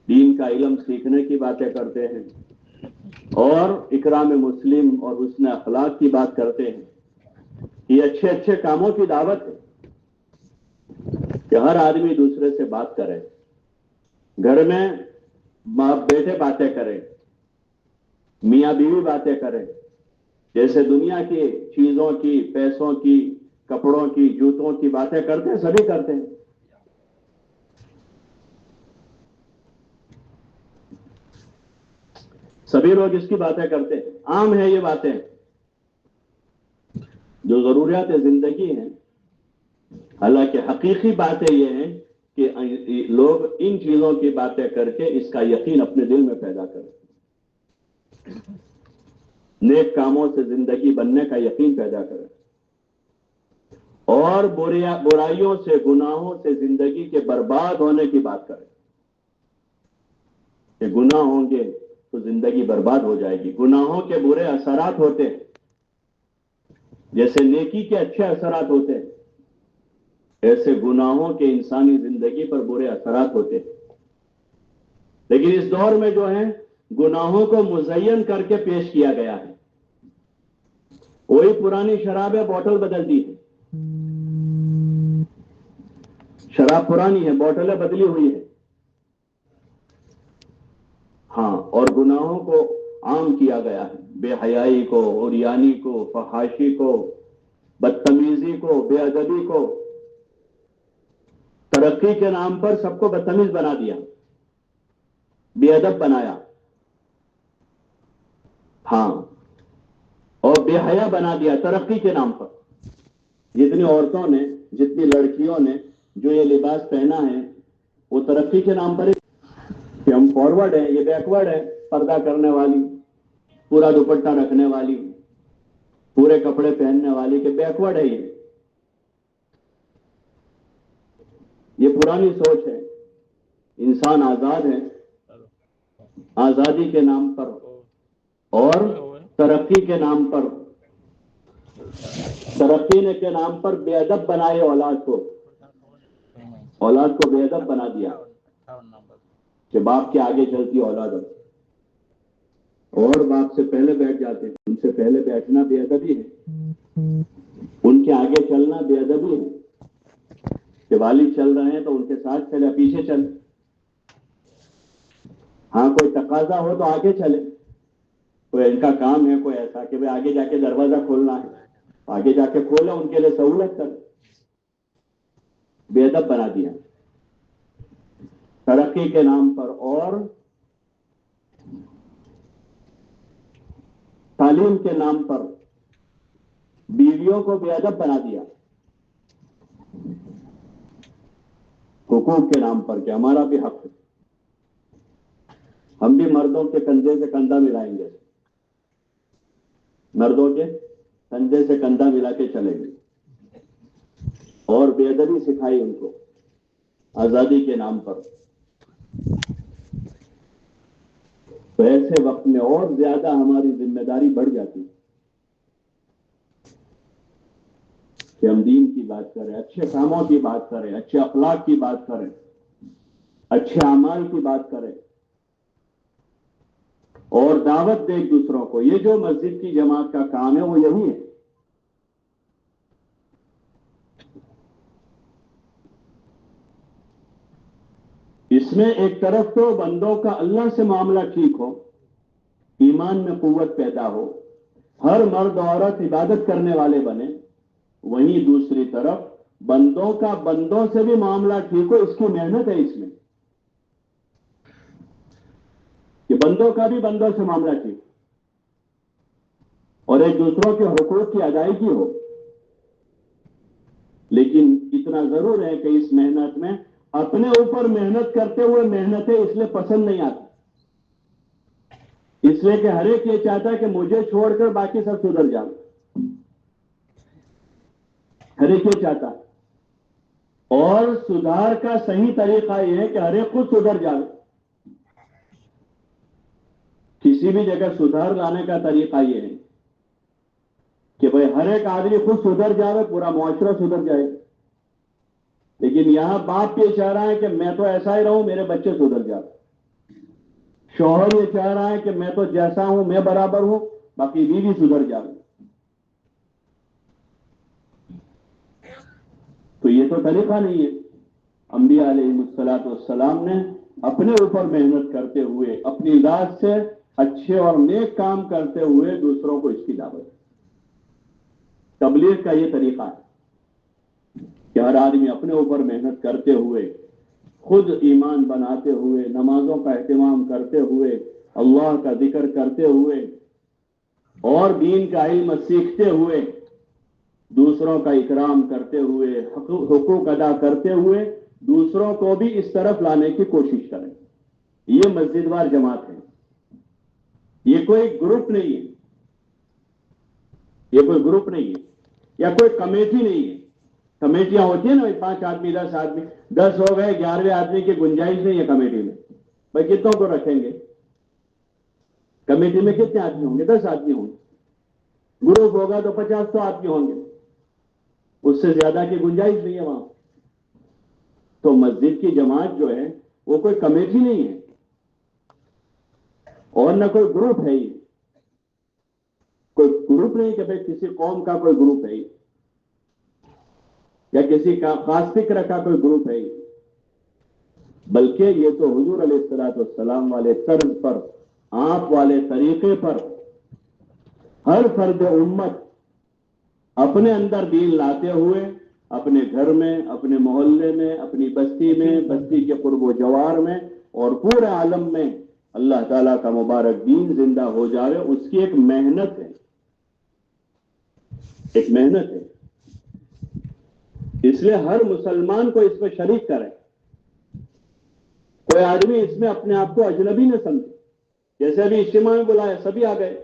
دین کا علم سیکھنے کی باتیں کرتے ہیں، اور اکرام مسلم اور حسن اخلاق کی بات کرتے ہیں، یہ اچھے اچھے کاموں کی دعوت ہے کہ ہر آدمی دوسرے سے بات کرے، گھر میں باپ بیٹے باتیں کریں، میاں بیوی باتیں کریں، جیسے دنیا کی چیزوں کی، پیسوں کی، کپڑوں کی، جوتوں کی باتیں کرتے ہیں، سبھی کرتے ہیں، سبھی لوگ اس کی باتیں کرتے ہیں، عام ہے یہ باتیں، جو ضروریات زندگی ہیں، حالانکہ حقیقی باتیں یہ ہیں کہ لوگ ان چیزوں کی باتیں کر کے اس کا یقین اپنے دل میں پیدا کریں، نیک کاموں سے زندگی بننے کا یقین پیدا کریں، اور برائیوں سے، گناہوں سے زندگی کے برباد ہونے کی بات کریں کہ گناہ ہوں گے تو زندگی برباد ہو جائے گی، گناہوں کے برے اثرات ہوتے ہیں جیسے نیکی کے اچھے اثرات ہوتے ہیں، ایسے گناہوں کے انسانی زندگی پر برے اثرات ہوتے ہیں، لیکن اس دور میں جو ہے گناہوں کو مزین کر کے پیش کیا گیا ہے، وہی پرانی شراب ہے، بوتل بدل دی ہے، شراب پرانی ہے، بوتلیں بدلی ہوئی ہے، ہاں، اور گناہوں کو عام کیا گیا ہے، بے حیائی کو، عریانی کو، فحاشی کو، بدتمیزی کو، بے ادبی کو، ترقی کے نام پر سب کو بدتمیز بنا دیا، بے ادب بنایا، ہاں، اور بے حیا بنا دیا ترقی کے نام پر، جتنی عورتوں نے، جتنی لڑکیوں نے جو یہ لباس پہنا ہے وہ ترقی کے نام پر ہی کہ ہم فارورڈ ہیں، یہ بیکورڈ ہے، پردہ کرنے والی، پورا دوپٹہ رکھنے والی، پورے کپڑے پہننے والی، کہ بیکورڈ ہے، یہ پرانی سوچ ہے، انسان آزاد ہے، آزادی کے نام پر اور ترقی کے نام پر بے ادب بنائے اولاد کو بے ادب بنا دیا کہ باپ کے آگے چلتی اولاد اور باپ سے پہلے بیٹھ جاتے ہیں. ان سے پہلے بیٹھنا بے ادبی ہے، ان کے آگے چلنا بے ادبی ہے. کہ والد چل رہے ہیں تو ان کے ساتھ چلے، پیچھے چل. ہاں کوئی تقاضا ہو تو آگے چلے، کوئی ان کا کام ہے کوئی ایسا کہ بھائی آگے جا کے دروازہ کھولنا ہے، آگے جا کے کھولے، ان کے لیے سہولت کر. بے ادب بنا دیا ترقی کے نام پر. اور تعلیم کے نام پر بیویوں کو بے ادب بنا دیا. حقوق کے نام پر کہ ہمارا بھی حق ہے، ہم بھی مردوں کے کندھے سے کندھا ملائیں گے، مردوں کے کندھے سے کندھا ملا کے چلیں گے. اور بے ادبی سکھائی ان کو آزادی کے نام پر. تو ایسے وقت میں اور زیادہ ہماری ذمہ داری بڑھ جاتی کہ ہم دین کی بات کریں، اچھے کاموں کی بات کریں، اچھے اخلاق کی بات کریں، اچھے اعمال کی بات کریں اور دعوت دیں ایک دوسروں کو. یہ جو مسجد کی جماعت کا کام ہے وہ یہی ہے. اس میں ایک طرف تو بندوں کا اللہ سے معاملہ ٹھیک ہو، ایمان میں قوت پیدا ہو، ہر مرد عورت عبادت کرنے والے بنے، وہیں دوسری طرف بندوں کا بندوں سے بھی معاملہ ٹھیک ہو. اس کی محنت ہے اس میں کہ بندوں کا بھی بندوں سے معاملہ ٹھیک اور ایک دوسروں کے حقوق کی ادائیگی ہو. لیکن اتنا ضرور ہے کہ اس محنت میں اپنے اوپر محنت کرتے ہوئے محنتیں اس لیے پسند نہیں آتی، اس لیے کہ ہر ایک یہ چاہتا ہے کہ مجھے چھوڑ کر باقی سب سدھر جائیں. ہر ایک یہ چاہتا ہے. اور سدھار کا صحیح طریقہ یہ ہے کہ ہر ایک خود سدھر جائے. کسی بھی جگہ سدھار لانے کا طریقہ یہ ہے کہ بھئی ہر ایک آدمی خود سدھر جائے، پورا معاشرہ سدھر جائے. لیکن یہاں باپ یہ چاہ رہا ہے کہ میں تو ایسا ہی رہوں، میرے بچے سدھر جائیں. شوہر یہ چاہ رہا ہے کہ میں تو جیسا ہوں میں برابر ہوں، باقی بیوی سدھر جائے. تو یہ تو طریقہ نہیں ہے. انبیاء علیہ الصلوۃ والسلام نے اپنے اوپر محنت کرتے ہوئے، اپنی ذات سے اچھے اور نیک کام کرتے ہوئے دوسروں کو اس کی دعوت. تبلیغ کا یہ طریقہ ہے کہ ہر آدمی اپنے اوپر محنت کرتے ہوئے، خود ایمان بناتے ہوئے، نمازوں کا اہتمام کرتے ہوئے، اللہ کا ذکر کرتے ہوئے اور دین کا علم سیکھتے ہوئے، دوسروں کا اکرام کرتے ہوئے، حقوق ادا کرتے ہوئے دوسروں کو بھی اس طرف لانے کی کوشش کریں. یہ مسجد وار جماعت ہے، یہ کوئی گروپ نہیں ہے، یہ کوئی گروپ نہیں ہے یا کوئی کمیٹی نہیں ہے. کمیٹیاں ہوتی ہیں نا 5 آدمی 10 آدمی، 10 ہو گئے، 11ویں آدمی کی گنجائش نہیں ہے کمیٹی میں. بھائی کتنوں کو رکھیں گے؟ کمیٹی میں کتنے آدمی ہوں گے؟ 10 آدمی ہوں گے. گروپ ہوگا تو 50 آدمی ہوں گے، اس سے زیادہ کی گنجائش نہیں ہے وہاں. تو مسجد کی جماعت جو ہے وہ کوئی کمیٹی نہیں ہے اور نہ کوئی گروپ ہے. یہ کوئی گروپ نہیں کہ بھائی کسی قوم کا کوئی گروپ ہے یا کسی کا خاص فکر کا کوئی گروپ ہے، بلکہ یہ تو حضور علیہ الصلوۃ والسلام والے طرز پر، آپ والے طریقے پر ہر فرد امت اپنے اندر دین لاتے ہوئے اپنے گھر میں، اپنے محلے میں، اپنی بستی میں، بستی کے قرب و جوار میں اور پورے عالم میں اللہ تعالیٰ کا مبارک دین زندہ ہو جائے، اس کی ایک محنت ہے، ایک محنت ہے. اس لیے ہر مسلمان کو اس میں شریک کرے. کوئی آدمی اس میں اپنے آپ کو اجنبی نہ سمجھے. جیسے ابھی اجتماع میں بلایا سبھی آ گئے،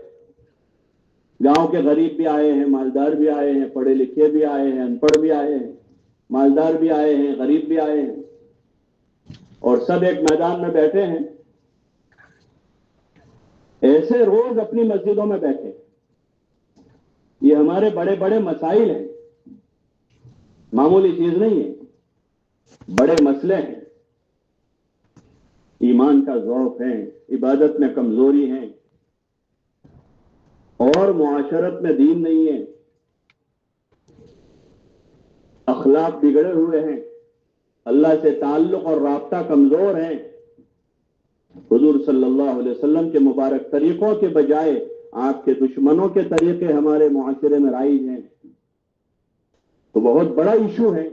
گاؤں کے غریب بھی آئے ہیں، مالدار بھی آئے ہیں، پڑھے لکھے بھی آئے ہیں، ان پڑھ بھی آئے ہیں، مالدار بھی آئے ہیں، غریب بھی آئے ہیں، اور سب ایک میدان میں بیٹھے ہیں. ایسے روز اپنی مسجدوں میں بیٹھے یہ ہمارے بڑے بڑے مسائل ہیں، معمولی چیز نہیں ہے، بڑے مسئلے ہیں۔ ایمان کا ضعف ہے، عبادت میں کمزوری ہے، اور معاشرت میں دین نہیں ہے، اخلاق بگڑے ہوئے ہیں، اللہ سے تعلق اور رابطہ کمزور ہیں۔ حضور صلی اللہ علیہ وسلم کے مبارک طریقوں کے بجائے آپ کے دشمنوں کے طریقے ہمارے معاشرے میں رائج ہیں، تو بہت بڑا ایشو ہے،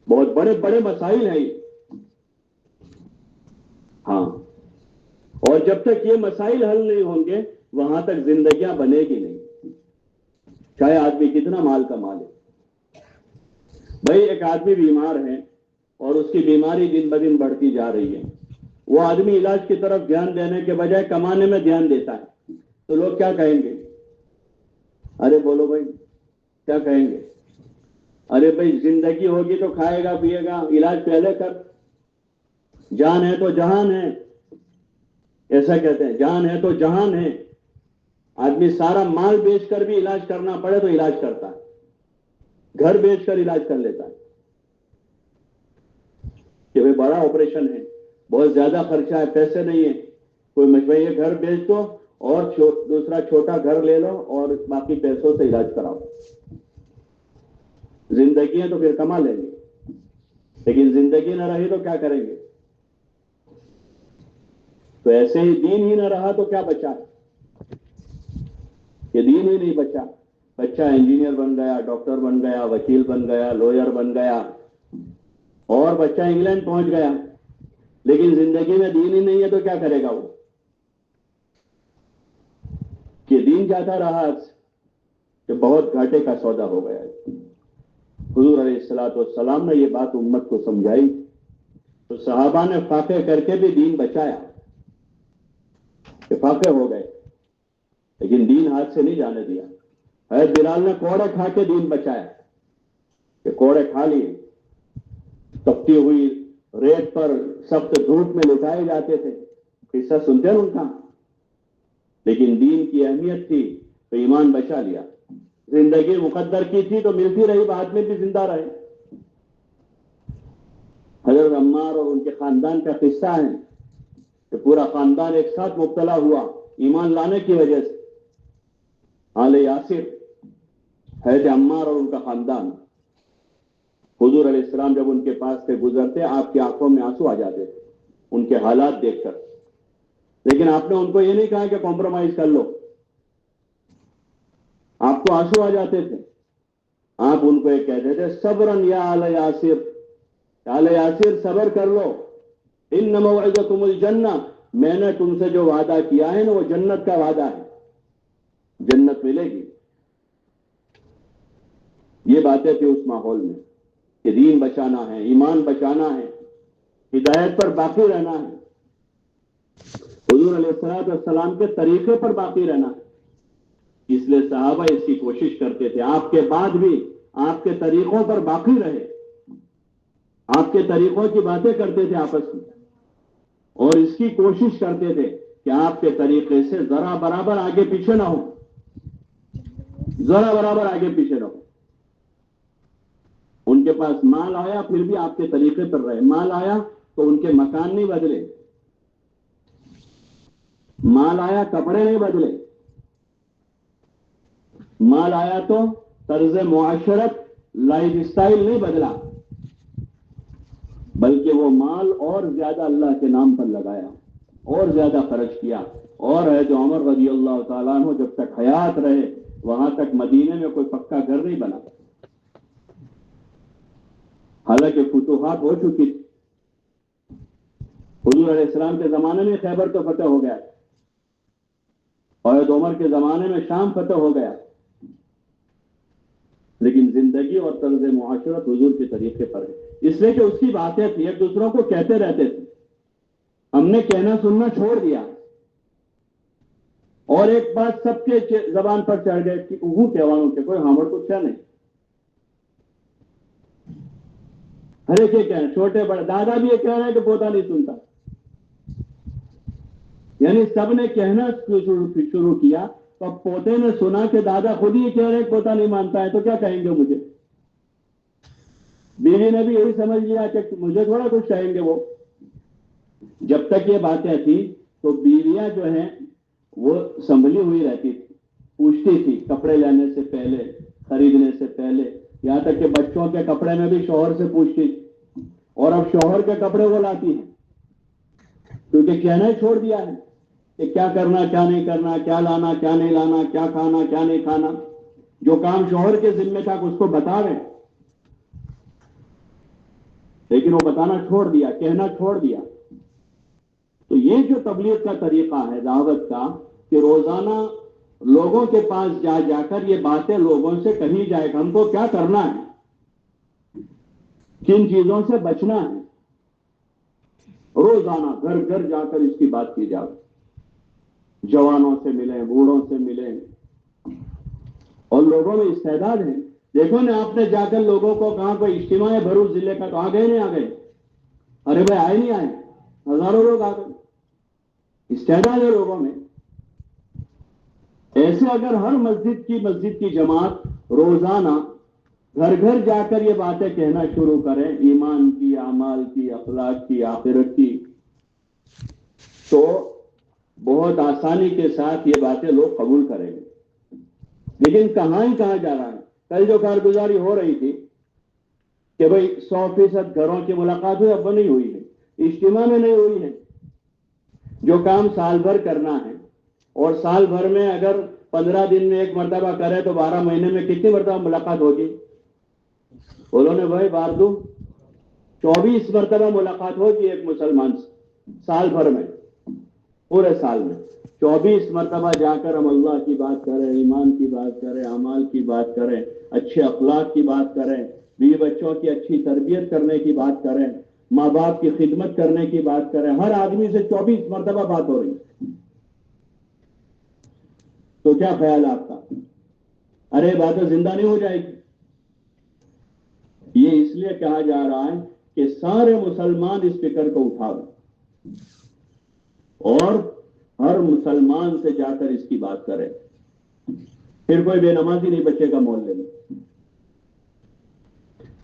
بہت بڑے بڑے مسائل ہیں یہ۔ ہاں، اور جب تک یہ مسائل حل نہیں ہوں گے وہاں تک زندگیاں بنے گی نہیں، چاہے آدمی کتنا مال کا مالک۔ بھائی ایک آدمی بیمار ہے اور اس کی بیماری دن بدن بڑھتی جا رہی ہے، وہ آدمی علاج کی طرف دھیان دینے کے بجائے کمانے میں دھیان دیتا ہے، تو لوگ کیا کہیں گے؟ ارے بولو بھائی، کیا کہیں گے؟ ارے بھائی زندگی ہوگی تو کھائے گا پیے گا، علاج پہلے کر، جان ہے تو جہان ہے، ایسا کہتے ہیں، جان ہے تو جہان ہے۔ آدمی سارا مال بیچ کر بھی علاج کرنا پڑے تو علاج کرتا ہے، گھر بیچ کر علاج کر لیتا ہے کہ بھائی بڑا آپریشن ہے، بہت زیادہ خرچہ ہے، پیسے نہیں ہے، کوئی مجبوری ہے، گھر بیچ دو اور دوسرا چھوٹا گھر لے لو اور باقی پیسوں سے علاج کراؤ۔ زندگی ہے تو پھر کما لیں گے، لیکن زندگی نہ رہی تو کیا کریں گے؟ تو ایسے ہی دین ہی نہ رہا تو کیا بچا؟ یہ دین ہی نہیں بچا۔ بچہ انجینئر بن گیا، ڈاکٹر بن گیا، وکیل بن گیا، لوئر بن گیا، اور بچہ انگلینڈ پہنچ گیا، لیکن زندگی میں دین ہی نہیں ہے تو کیا کرے گا وہ؟ کہ دین جاتا رہا کہ بہت گھاٹے کا سودا ہو گیا ہے۔ حضور علیہ الصلوۃ والسلام نے یہ بات امت کو سمجھائی تو صحابہ نے فاقے کر کے بھی دین بچایا، کہ فاقے ہو گئے لیکن دین ہاتھ سے نہیں جانے دیا۔ حضرت بلال نے کوڑے کھا کے دین بچایا، کہ کوڑے کھا لیے، تپتی ہوئی ریت پر سخت دھوپ میں لٹائے جاتے تھے، قصہ سنتے ہیں ان کا، لیکن دین کی اہمیت تھی تو ایمان بچا لیا۔ زندگی مقدر کی تھی تو ملتی رہی، بعد میں بھی زندہ رہے۔ حضرت عمار اور ان کے خاندان کا قصہ ہے کہ پورا خاندان ایک ساتھ مبتلا ہوا ایمان لانے کی وجہ سے۔ آل یاسر، حضرت عمار اور ان کا خاندان، حضور علیہ السلام جب ان کے پاس سے گزرتے آپ کی آنکھوں میں آنسو آ جاتے تھے ان کے حالات دیکھ کر، لیکن آپ نے ان کو یہ نہیں کہا کہ کمپرومائز کر لو، آپ کو آنسو آ جاتے تھے، آپ ان کو یہ کہتے تھے صبرن یا آل یاسر، آل یاسر صبر کر لو، ان موعدکم الجنہ، میں نے تم سے جو وعدہ کیا ہے نا وہ جنت کا وعدہ ہے، جنت ملے گی۔ یہ باتیں تھی اس ماحول میں کہ دین بچانا ہے، ایمان بچانا ہے، ہدایت پر باقی رہنا ہے، حضور علیہ الصلوۃ والسلام کے طریقے پر باقی رہنا ہے۔ اس لیے صحابہ اس کی کوشش کرتے تھے آپ کے بعد بھی آپ کے طریقوں پر باقی رہے، آپ کے طریقوں کی باتیں کرتے تھے آپس میں، اور اس کی کوشش کرتے تھے کہ آپ کے طریقے سے ذرا برابر آگے پیچھے نہ ہو، ذرا برابر آگے پیچھے نہ ہو۔ ان کے پاس مال آیا پھر بھی آپ کے طریقے پر رہے، مال آیا تو ان کے مکان نہیں بدلے، مال آیا کپڑے نہیں بدلے، مال آیا تو طرز معاشرت، لائف اسٹائل نہیں بدلا، بلکہ وہ مال اور زیادہ اللہ کے نام پر لگایا، اور زیادہ خرچ کیا۔ اور حضرت عمر رضی اللہ تعالیٰ عنہ جب تک حیات رہے وہاں تک مدینے میں کوئی پکا گھر نہیں بنا، حالانکہ فتوحات ہو چکی تھی۔ حضور علیہ السلام کے زمانے میں خیبر تو فتح ہو گیا، اور حضرت عمر کے زمانے میں شام فتح ہو گیا، لیکن زندگی اور طرز معاشرت حضور کے طریقے پر ہے، اس لیے کہ اس کی باتیں تھی، ایک دوسروں کو کہتے رہتے تھے، ہم نے کہنا سننا چھوڑ دیا، اور ایک بات سب کے زبان پر چڑھ گئے کہ وہ کہوانوں کے کوئی ہمڑ تو کیا نہیں، ہر ایک یہ کہہ رہے، چھوٹے بڑے، دادا بھی یہ کہہ رہے ہیں کہ پوتا نہیں سنتا، یعنی سب نے کہنا شروع کیا تو اب پوتے نے سنا کہ دادا خود ہی کہہ رہے پوتا نہیں مانتا ہے تو کیا کہیں گے مجھے؟ بیوی نے بھی یہی سمجھ لیا کہ مجھے تھوڑا کچھ کہیں گے وہ. جب تک یہ باتیں تھی تو بیویاں جو ہیں وہ سنبھلی ہوئی رہتی تھی، پوچھتی تھی کپڑے لینے سے پہلے، خریدنے سے پہلے، یہاں تک کہ بچوں کے کپڑے میں بھی شوہر سے پوچھتی تھی. اور اب شوہر کے کپڑے وہ لاتی ہیں، کیونکہ کہنا ہی چھوڑ دیا ہے کہ کیا کرنا کیا نہیں کرنا، کیا لانا کیا نہیں لانا، کیا کھانا کیا نہیں کھانا. جو کام شوہر کے ذمہ تھا اس کو بتا رہے، لیکن وہ بتانا چھوڑ دیا، کہنا چھوڑ دیا. تو یہ جو تبلیغ کا طریقہ ہے دعوت کا، کہ روزانہ لوگوں کے پاس جا جا کر یہ باتیں لوگوں سے کہی جائے کہ ہم کو کیا کرنا ہے، کن چیزوں سے بچنا ہے، روزانہ گھر گھر جا کر اس کی بات کی جائے. جوانوں سے ملیں، بوڑھوں سے ملیں، اور لوگوں میں استعداد ہے. دیکھو نا، آپ نے جا کر لوگوں کو کہا کوئی اجتماع ہے بھروچ ضلع کا، تو آ گئے نہیں آ گئے؟ ارے بھائی آئے نہیں آئے؟ ہزاروں لوگ آ گئے. استعداد ہے لوگوں میں. ایسے اگر ہر مسجد کی جماعت روزانہ گھر گھر جا کر یہ باتیں کہنا شروع کریں، ایمان کی، اعمال کی، اخلاق کی، آخرت کی، تو بہت آسانی کے ساتھ یہ باتیں لوگ قبول کریں گے. لیکن کہاں ہی کہا جا رہا ہے. کل جو کارگزاری ہو رہی تھی کہ بھئی 100% گھروں کی ملاقات ہوئی، اب نہیں ہوئی ہے، اجتماع میں نہیں ہوئی ہے. جو کام سال بھر کرنا ہے، اور سال بھر میں اگر 15 دن میں ایک مرتبہ کرے تو 12 مہینے میں کتنی مرتبہ ملاقات ہوگی؟ بولو نے بھائی باردو، 24 مرتبہ ملاقات ہوگی ایک مسلمان سے سال بھر میں، پورے سال میں 24 مرتبہ جا کر ہم اللہ کی بات کریں، ایمان کی بات کریں، اعمال کی بات کریں، اچھے اخلاق کی بات کریں، بیوی بچوں کی اچھی تربیت کرنے کی بات کریں، ماں باپ کی خدمت کرنے کی بات کریں. ہر آدمی سے 24 مرتبہ بات ہو رہی ہے. تو کیا خیال ہے آپ کا؟ ارے باتیں زندہ نہیں ہو جائے گی. یہ اس لیے کہا جا رہا ہے کہ سارے مسلمان اس فکر کو اٹھا دیں اور ہر مسلمان سے جا کر اس کی بات کرے. پھر کوئی بے نمازی نہیں بچے گا محلے میں،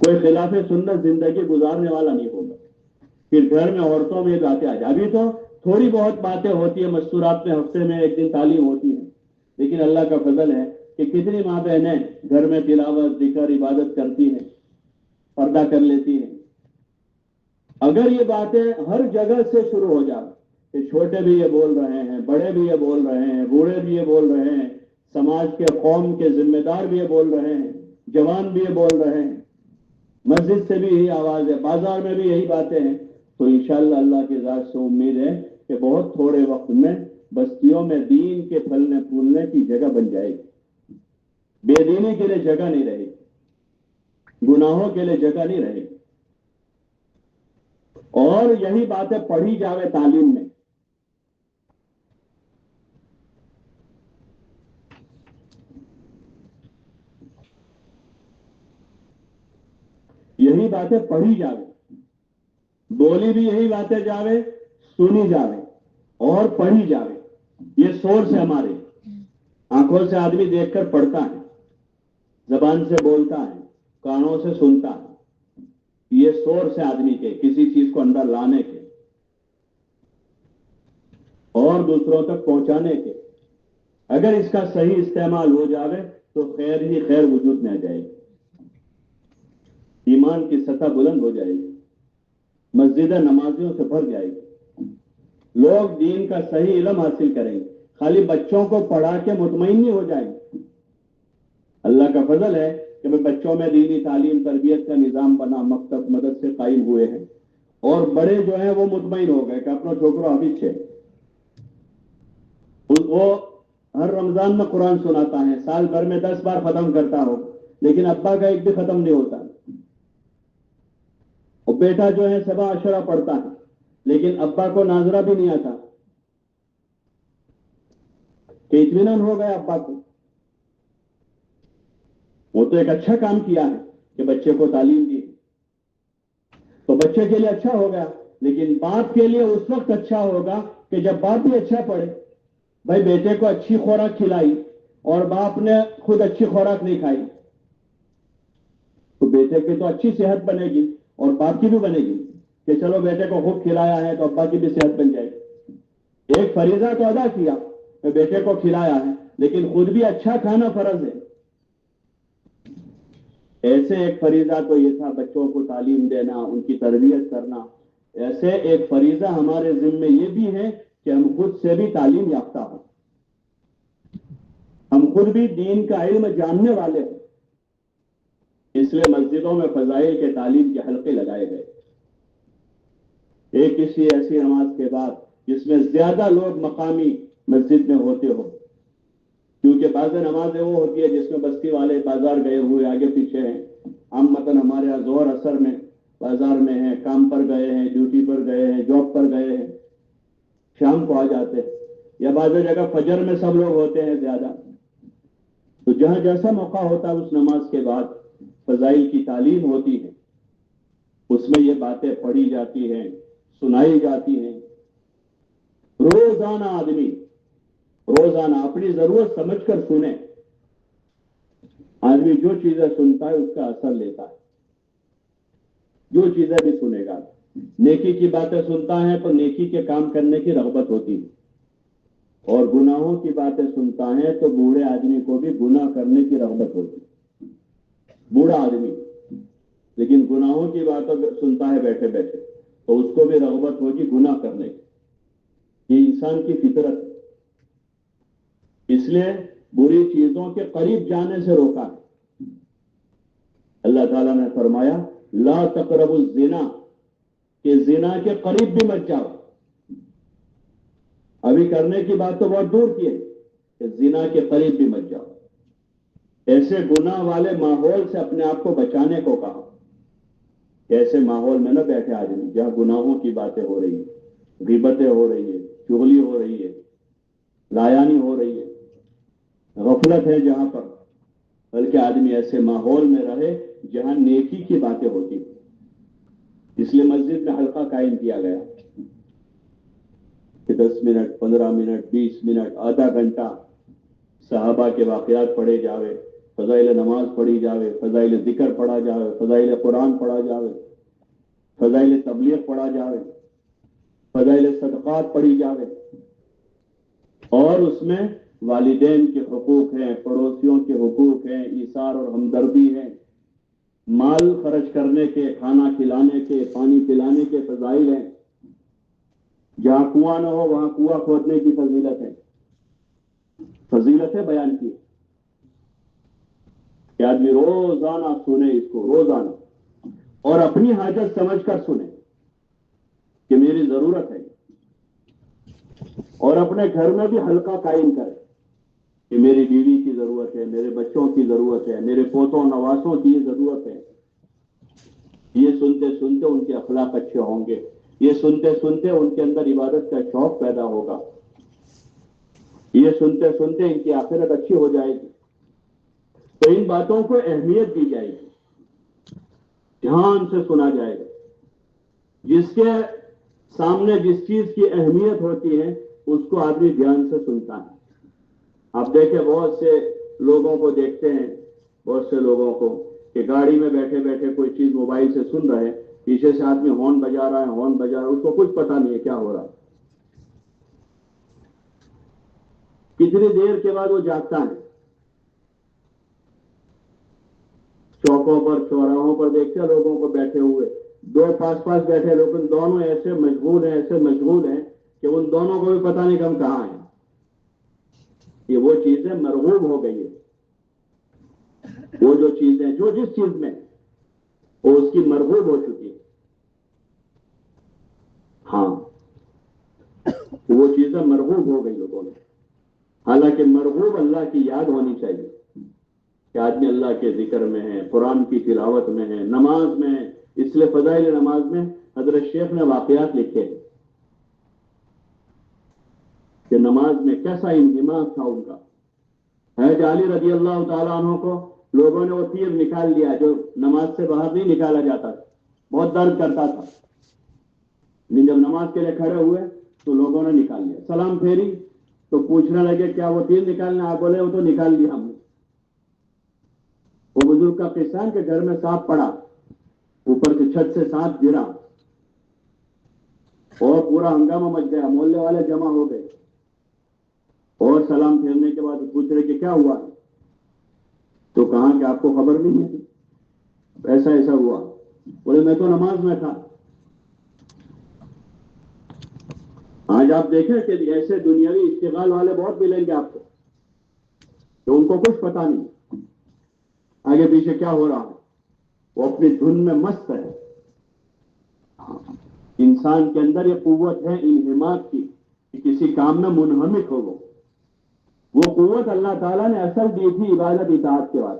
کوئی خلاف سنت زندگی گزارنے والا نہیں ہوگا. پھر گھر میں عورتوں میں باتیں آ جائیں. ابھی تو تھوڑی بہت باتیں ہوتی ہیں مستورات میں، ہفتے میں ایک دن تعلیم ہوتی ہے، لیکن اللہ کا فضل ہے کہ کتنی ماں بہنیں گھر میں تلاوت، ذکر، عبادت کرتی ہیں، پردہ کر لیتی ہیں. اگر یہ باتیں ہر جگہ سے شروع ہو جائیں کہ چھوٹے بھی یہ بول رہے ہیں، بڑے بھی یہ بول رہے ہیں، بوڑھے بھی یہ بول رہے ہیں، سماج کے قوم کے ذمہ دار بھی یہ بول رہے ہیں، جوان بھی یہ بول رہے ہیں، مسجد سے بھی یہی آواز ہے، بازار میں بھی یہی باتیں ہیں، تو انشاءاللہ اللہ کی ذات سے امید ہے کہ بہت تھوڑے وقت میں بستیوں میں دین کے پھلنے پھولنے کی جگہ بن جائے گی. بے دینی کے لیے جگہ نہیں رہے گی، گناہوں کے لیے جگہ نہیں رہے گی. اور یہی باتیں پڑھی جاوے تعلیم میں. یہی باتیں پڑھی جاوے، بولی بھی یہی باتیں جاوے، سنی جاوے اور پڑھی جاوے. یہ سورس ہے ہمارے. آنکھوں سے آدمی دیکھ کر پڑھتا ہے، زبان سے بولتا ہے، کانوں سے سنتا ہے. یہ سورس ہے آدمی کے کسی چیز کو اندر لانے کے اور دوسروں تک پہنچانے کے. اگر اس کا صحیح استعمال ہو جاوے تو خیر ہی خیر وجود میں آ جائے گی، ایمان کی سطح بلند ہو جائے گی، مسجدیں نمازیوں سے بھر جائے گی، لوگ دین کا صحیح علم حاصل کریں گے. خالی بچوں کو پڑھا کے مطمئن نہیں ہو جائیں گے. اللہ کا فضل ہے کہ بچوں میں دینی تعلیم تربیت کا نظام بنا، مکتب مدرسے قائم ہوئے ہیں، اور بڑے جو ہیں وہ مطمئن ہو گئے کہ اپنا چھوکرا حافظ ہے. وہ ہر رمضان میں قرآن سناتا ہے، سال بھر میں 10 بار ختم کرتا ہو، لیکن ابا کا ایک بھی ختم نہیں ہوتا. اور بیٹا جو ہے سبا عشرہ پڑھتا ہے، لیکن ابا کو ناظرہ بھی نہیں آتا. کہ اطمینان ہو گیا ابا کو، وہ تو ایک اچھا کام کیا ہے کہ بچے کو تعلیم دی، تو بچے کے لیے اچھا ہو گیا. لیکن باپ کے لیے اس وقت اچھا ہوگا کہ جب باپ بھی اچھا پڑھے. بھائی بیٹے کو اچھی خوراک کھلائی اور باپ نے خود اچھی خوراک نہیں کھائی تو بیٹے کی تو اچھی صحت بنے گی اور باپ کی بھی بنے گی کہ چلو بیٹے کو خوب کھلایا ہے تو ابا کی بھی صحت بن جائے گی۔ ایک فریضہ تو ادا کیا کہ بیٹے کو کھلایا ہے، لیکن خود بھی اچھا کھانا فرض ہے۔ ایسے ایک فریضہ تو یہ تھا بچوں کو تعلیم دینا، ان کی تربیت کرنا۔ ایسے ایک فریضہ ہمارے ذمے یہ بھی ہے کہ ہم خود سے بھی تعلیم یافتہ ہوں، ہم خود بھی دین کا علم جاننے والے ہیں۔ اس لیے مسجدوں میں فضائل کے تعلیم کے حلقے لگائے گئے۔ ایک کسی ایسی نماز کے بعد جس میں زیادہ لوگ مقامی مسجد میں ہوتے ہو، کیونکہ بعض نمازیں وہ ہوتی ہے جس میں بستی والے بازار گئے ہوئے آگے پیچھے ہیں، عامتاً ہمارے یہاں ظہر اثر میں بازار میں ہیں، کام پر گئے ہیں، ڈیوٹی پر گئے ہیں، جاب پر گئے ہیں، شام کو آ جاتے ہیں، یا بعض جگہ فجر میں سب لوگ ہوتے ہیں زیادہ۔ تو جہاں جیسا موقع ہوتا ہے اس نماز کے بعد فضائل کی تعلیم ہوتی ہے، اس میں یہ باتیں پڑھی جاتی ہیں، سنائی جاتی ہیں۔ روزانہ آدمی روزانہ اپنی ضرورت سمجھ کر سنے۔ آدمی جو چیزیں سنتا ہے اس کا اثر لیتا ہے، جو چیزیں بھی سنے گا۔ نیکی کی باتیں سنتا ہے تو نیکی کے کام کرنے کی رغبت ہوتی ہے، اور گناہوں کی باتیں سنتا ہے تو بوڑھے آدمی کو بھی گناہ کرنے کی رغبت ہوتی ہے۔ بوڑھا آدمی لیکن گناہوں کی باتیں سنتا ہے بیٹھے بیٹھے تو اس کو بھی رغبت ہوگی گناہ کرنے کی۔ یہ انسان کی فطرت ہے۔ اس لیے بری چیزوں کے قریب جانے سے روکا ہے۔ اللہ تعالیٰ نے فرمایا لا تقربوا الزنا، کہ زنا کے قریب بھی مت جاؤ۔ ابھی کرنے کی بات تو بہت دور کی ہے کہ زنا کے قریب بھی مت جاؤ۔ ایسے گناہ والے ماحول سے اپنے آپ کو بچانے کو کہا۔ ایسے ماحول میں نہ بیٹھے آدمی جہاں گناہوں کی باتیں ہو رہی ہیں، غیبتیں ہو رہی ہیں، چغلی ہو رہی ہے، لایانی ہو رہی ہے، غفلت ہے جہاں پر، بلکہ آدمی ایسے ماحول میں رہے جہاں نیکی کی باتیں ہوتی ہیں۔ اس لیے مسجد میں حلقہ قائم کیا گیا کہ 10 منٹ 15 منٹ 20 منٹ آدھا گھنٹہ صحابہ کے واقعات پڑھے جاوے، فضائل نماز پڑھی جاوے، فضائل ذکر پڑھا جاوے، فضائل قرآن پڑھا جاوے، فضائل تبلیغ پڑھا جاوے، فضائل صدقات پڑھی جاوے، اور اس میں والدین کے حقوق ہیں، پڑوسیوں کے حقوق ہیں، ایثار اور ہمدردی ہے، مال خرچ کرنے کے، کھانا کھلانے کے، پانی پلانے کے فضائل ہیں۔ جہاں کنواں نہ ہو وہاں کنواں کھودنے کی فضیلت ہے، فضیلتیں بیان کی کہ آدمی روزانہ سنے اس کو، روزانہ، اور اپنی حاجت سمجھ کر سنے کہ میری ضرورت ہے، اور اپنے گھر میں بھی حلقہ قائم کرے کہ میری بیوی کی ضرورت ہے، میرے بچوں کی ضرورت ہے، میرے پوتوں نواسوں کی ضرورت ہے۔ یہ سنتے سنتے ان کے اخلاق اچھے ہوں گے، یہ سنتے سنتے ان کے اندر عبادت کا شوق پیدا ہوگا، یہ سنتے سنتے ان کی آخرت اچھی ہو جائے گی۔ تو ان باتوں کو اہمیت دی جائے گی، دھیان سے سنا جائے گا۔ جس کے سامنے جس چیز کی اہمیت ہوتی ہے اس کو آدمی دھیان سے سنتا ہے۔ آپ دیکھیں بہت سے لوگوں کو دیکھتے ہیں، بہت سے لوگوں کو کہ گاڑی میں بیٹھے بیٹھے کوئی چیز موبائل سے سن رہے ہیں، پیچھے سے آدمی ہارن بجا رہا ہے، ہارن بجا رہا ہے، اس کو کچھ پتا نہیں ہے کیا ہو رہا ہے۔ کتنی دیر کے بعد وہ جاگتا ہے۔ چوکوں پر چوراہوں پر دیکھتے ہیں لوگوں کو بیٹھے ہوئے، دو پاس پاس بیٹھے، لیکن دونوں ایسے مشغول ہیں، ایسے مشغول ہیں کہ ان دونوں کو بھی پتہ نہیں کہ ہم کہاں ہیں۔ یہ وہ چیزیں مرغوب ہو گئی ہے، وہ جو چیزیں جو جس چیز میں وہ اس کی مرغوب ہو چکی ہے۔ ہاں، وہ چیزیں مرغوب ہو گئی لوگوں میں۔ حالانکہ مرغوب اللہ کی یاد ہونی چاہیے کہ آدمی اللہ کے ذکر میں ہے، قرآن کی تلاوت میں ہے، نماز میں ہے۔ اس لیے فضائل نماز میں حضرت شیخ نے واقعات لکھے ہیں کہ نماز میں کیسا انہماک تھا ان کا۔ حضرت علی رضی اللہ تعالیٰ عنہ کو لوگوں نے وہ تیر نکال لیا جو نماز سے باہر نہیں نکالا جاتا تھا، بہت درد کرتا تھا، لیکن جب نماز کے لیے کھڑے ہوئے تو لوگوں نے نکال لیا، سلام پھیری تو پوچھنے لگے کیا وہ تیر نکالنا؟ آپ بولے وہ تو نکال لیا ہم نے۔ وہ بزرگ کا قصہ ہے کہ گھر میں سانپ پڑا، اوپر کی چھت سے سانپ گرا اور پورا ہنگامہ مچ گیا، محلے والے جمع ہو گئے اور سلام پھیرنے کے بعد پوچھ رہے کہ کیا ہوا؟ تو کہا کہ آپ کو خبر نہیں ہے، ایسا ایسا ہوا۔ بولے میں تو نماز میں تھا۔ آج آپ دیکھیں کہ ایسے دنیاوی اشتغال والے بہت ملیں گے آپ کو کہ ان کو کچھ پتا نہیں آگے پیچھے کیا ہو رہا ہے، وہ اپنی دھن میں مست ہے۔ انسان کے اندر یہ قوت ہے انہماک کی کہ کسی کام میں منہمک ہو، وہ قوت اللہ تعالیٰ نے اصل دی تھی عبادت اطاعت کے بعد،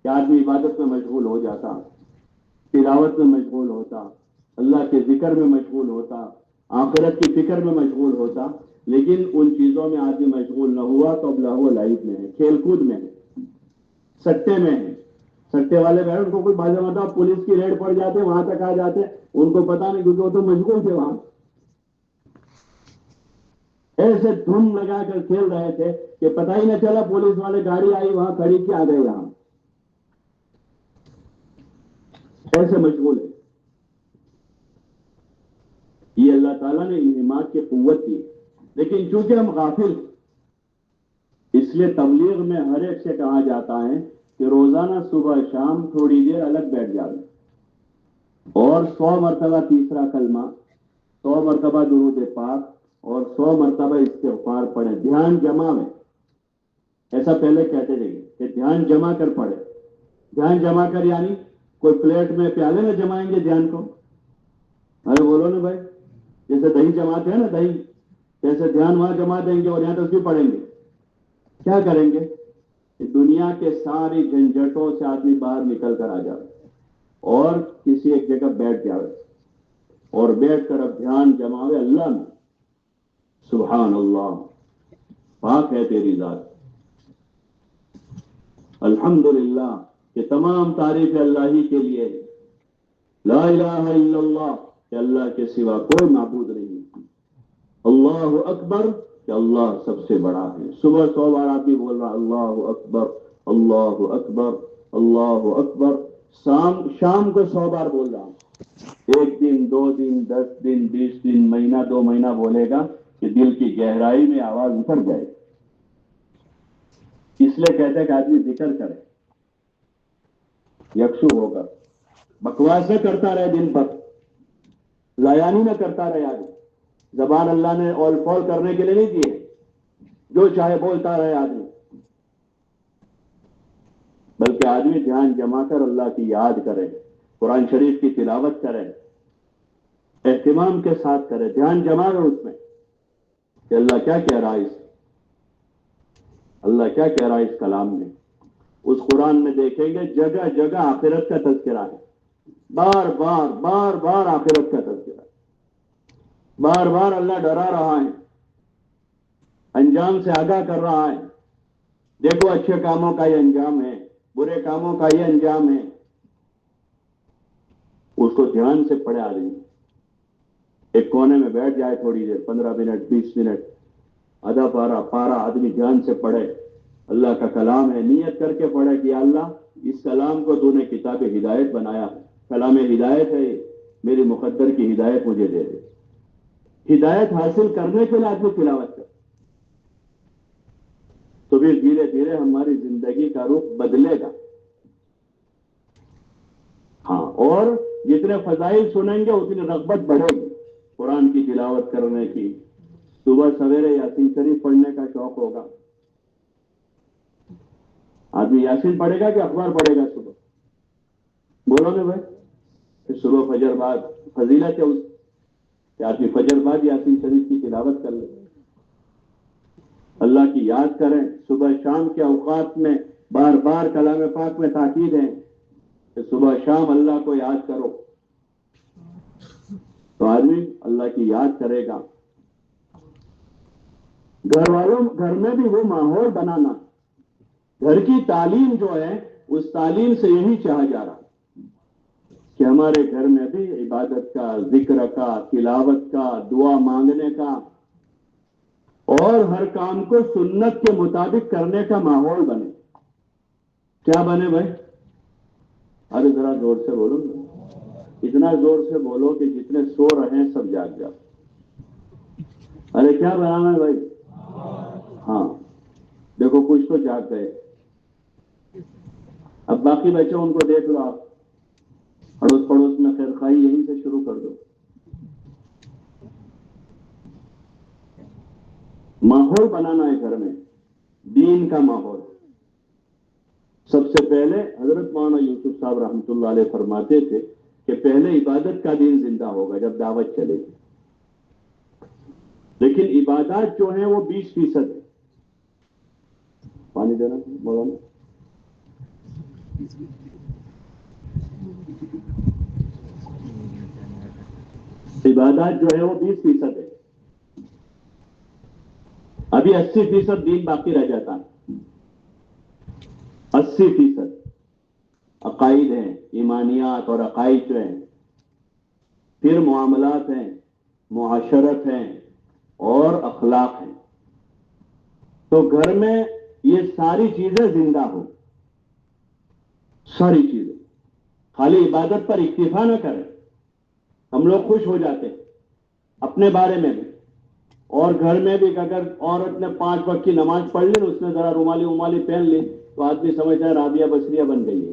کہ آدمی عبادت میں مشغول ہو جاتا، تلاوت میں مشغول ہوتا، اللہ کے ذکر میں مشغول ہوتا، آخرت کی فکر میں مشغول ہوتا۔ لیکن ان چیزوں میں آدمی مشغول نہ ہوا تو اب لہو لعب میں ہے، کھیل کود میں ہے، سٹے میں ہے۔ سٹے والے بھائی ان کو کوئی بازا مطلب پولیس کی ریڈ پڑ جاتے وہاں تک آ جاتے، ان کو پتا نہیں کیونکہ وہ تو مشغول تھے وہاں، ایسے دھن لگا کر کھیل رہے تھے کہ پتہ ہی نہ چلا پولیس والے گاڑی آئی وہاں کھڑی کی آ گئے یہاں، ایسے مشغول ہے۔ یہ اللہ تعالیٰ نے انہماک کی قوت دی، لیکن چونکہ ہم غافل ہیں اس لیے تبلیغ میں ہر ایک سے کہا جاتا ہے کہ روزانہ صبح شام تھوڑی دیر الگ بیٹھ جائے اور 100 مرتبہ تیسرا کلمہ، 100 مرتبہ درود پاک اور 100 مرتبہ استغفار پڑھیں، دھیان جمع میں۔ ایسا پہلے کہتے تھے کہ دھیان جمع کر پڑھے۔ دھیان جمع کر یعنی کوئی پلیٹ میں پیالے میں جمائیں گے دھیان کو؟ ارے بولو نا بھائی، جیسے دہی جماتے ہیں نا دہی، جیسے دھیان وہاں جما دیں گے اور یہاں تصویر پڑھیں گے، کیا کریں گے؟ کہ دنیا کے ساری جھنجھٹوں سے آدمی باہر نکل کر آ جائے اور کسی ایک جگہ بیٹھ جائے اور بیٹھ کر اب دھیان جماوے اللہ میں۔ سبحان اللہ، پاک ہے تیری ذات، الحمدللہ، کہ تمام تعریف اللہ ہی کے لیے، لا الہ الا اللہ، کہ اللہ کے سوا کوئی معبود نہیں، اللہ اکبر، کہ اللہ سب سے بڑا ہے۔ صبح 100 بار آدمی بول رہا اللہ اکبر، اللہ اکبر، اللہ اکبر، شام کو 100 بار بول رہا، ایک دن 2 دن 10 دن 20 دن مہینہ 2 مہینہ بولے گا کہ دل کی گہرائی میں آواز اتر جائے۔ اس لیے کہتے ہیں کہ آدمی ذکر کرے، یکسو ہوگا، بکواس نہ کرتا رہے دن بھر، لایانی نہ کرتا رہے آدمی۔ زبان اللہ نے اول فول کرنے کے لیے نہیں دیے، جو چاہے بولتا رہے آدمی، بلکہ آدمی دھیان جما کر اللہ کی یاد کرے، قرآن شریف کی تلاوت کرے، اہتمام کے ساتھ کرے، دھیان جما رہے اس میں کہ اللہ کیا کہہ رہا ہے، اللہ کیا کہہ رہا ہے اس کلام میں۔ اس قرآن میں دیکھیں گے جگہ جگہ آخرت کا تذکرہ ہے، بار بار بار بار آخرت کا تذکرہ ہے، بار بار اللہ ڈرا رہا ہے، انجام سے آگاہ کر رہا ہے، دیکھو اچھے کاموں کا یہ انجام ہے، برے کاموں کا یہ انجام ہے۔ اس کو دھیان سے پڑھے آدمی، ایک کونے میں بیٹھ جائے تھوڑی دیر، 15 منٹ 20 منٹ، آدھا پارا آدمی دھیان سے پڑھے، اللہ کا کلام ہے، نیت کر کے پڑھے کہ یا اللہ اس کلام کو تو نے کتاب ہدایت بنایا، کلام ہدایت ہے، میری مقدر کی ہدایت مجھے دے دے۔ ہدایت حاصل کرنے کے لیے آدمی تلاوت کرے تو پھر دھیرے دھیرے ہماری زندگی کا رخ بدلے گا۔ ہاں، اور جتنے فضائل سنیں گے اتنی رغبت بڑھے گی قرآن کی تلاوت کرنے کی، صبح سویرے یاسین شریف پڑھنے کا شوق ہوگا۔ آدمی یاسین پڑھے گا کہ اخبار پڑھے گا صبح؟ بولو نا بھائی، کہ صبح فجر بعد فضیلت ہے اس کہ آدمی فجر بعد یاسین شریف کی تلاوت کر لے، اللہ کی یاد کریں۔ صبح شام کے اوقات میں بار بار کلام پاک میں تاکید ہے کہ صبح شام اللہ کو یاد کرو، تو آدمی اللہ کی یاد کرے گا۔ گھر میں بھی وہ ماحول بنانا، گھر کی تعلیم جو ہے اس تعلیم سے یہی چاہا جا رہا کہ ہمارے گھر میں بھی عبادت کا، ذکر کا، تلاوت کا، دعا مانگنے کا، اور ہر کام کو سنت کے مطابق کرنے کا ماحول بنے. کیا بنے بھائی؟ ارے ذرا زور سے بولو، اتنا زور سے بولو کہ جتنے سو رہے ہیں سب جاگ جاؤ. ارے کیا بنانا ہے بھائی؟ ہاں دیکھو کچھ تو جاگ گئے. اب باقی بچوں ان کو دیکھ لو آپ، اڑوس پڑوس میں خیر خائی یہیں سے شروع کر دو. ماحول بنانا ہے گھر میں، دین کا ماحول. سب سے پہلے حضرت مولانا یوسف صاحب رحمۃ اللہ علیہ فرماتے تھے کہ پہلے عبادت کا دین زندہ ہوگا جب دعوت چلے گی. لیکن عبادات جو ہیں وہ 20% ہے. پانی دینا مولانا. عبادات جو ہے وہ 20% ہے. ابھی 80% دین باقی رہ جاتا ہے. 80% عقائد ہیں، ایمانیات اور عقائد جو ہیں، پھر معاملات ہیں، معاشرت ہیں اور اخلاق ہیں. تو گھر میں یہ ساری چیزیں زندہ ہو. ساری چیزیں، خالی عبادت پر اکتفا نہ کریں. ہم لوگ خوش ہو جاتے ہیں اپنے بارے میں بھی، اور گھر میں بھی اگر عورت نے 5 وقت کی نماز پڑھ لی، اس نے ذرا رومالی پہن لی تو آدمی سمجھتا ہے رابعہ بصریہ بن گئی ہے.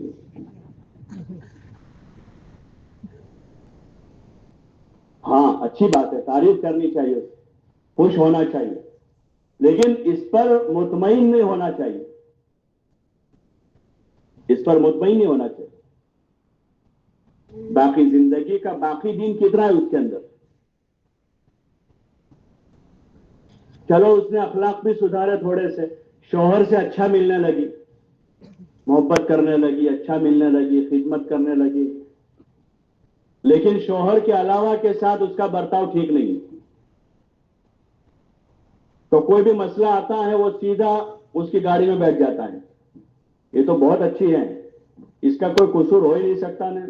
ہاں اچھی بات ہے، تعریف کرنی چاہیے، خوش ہونا چاہیے، لیکن اس پر مطمئن نہیں ہونا چاہیے. اس پر مطمئن نہیں ہونا چاہیے. باقی زندگی کا باقی دین کتنا ہے اس کے اندر. چلو اس نے اخلاق بھی سدھارے تھوڑے سے، شوہر سے اچھا ملنے لگی، محبت کرنے لگی، اچھا ملنے لگی، خدمت کرنے لگی، لیکن شوہر کے علاوہ کے ساتھ اس کا برتاؤ ٹھیک نہیں. تو کوئی بھی مسئلہ آتا ہے وہ سیدھا اس کی گاڑی میں بیٹھ جاتا ہے. یہ تو بہت اچھی ہے، اس کا کوئی قصور ہو ہی نہیں سکتا. نا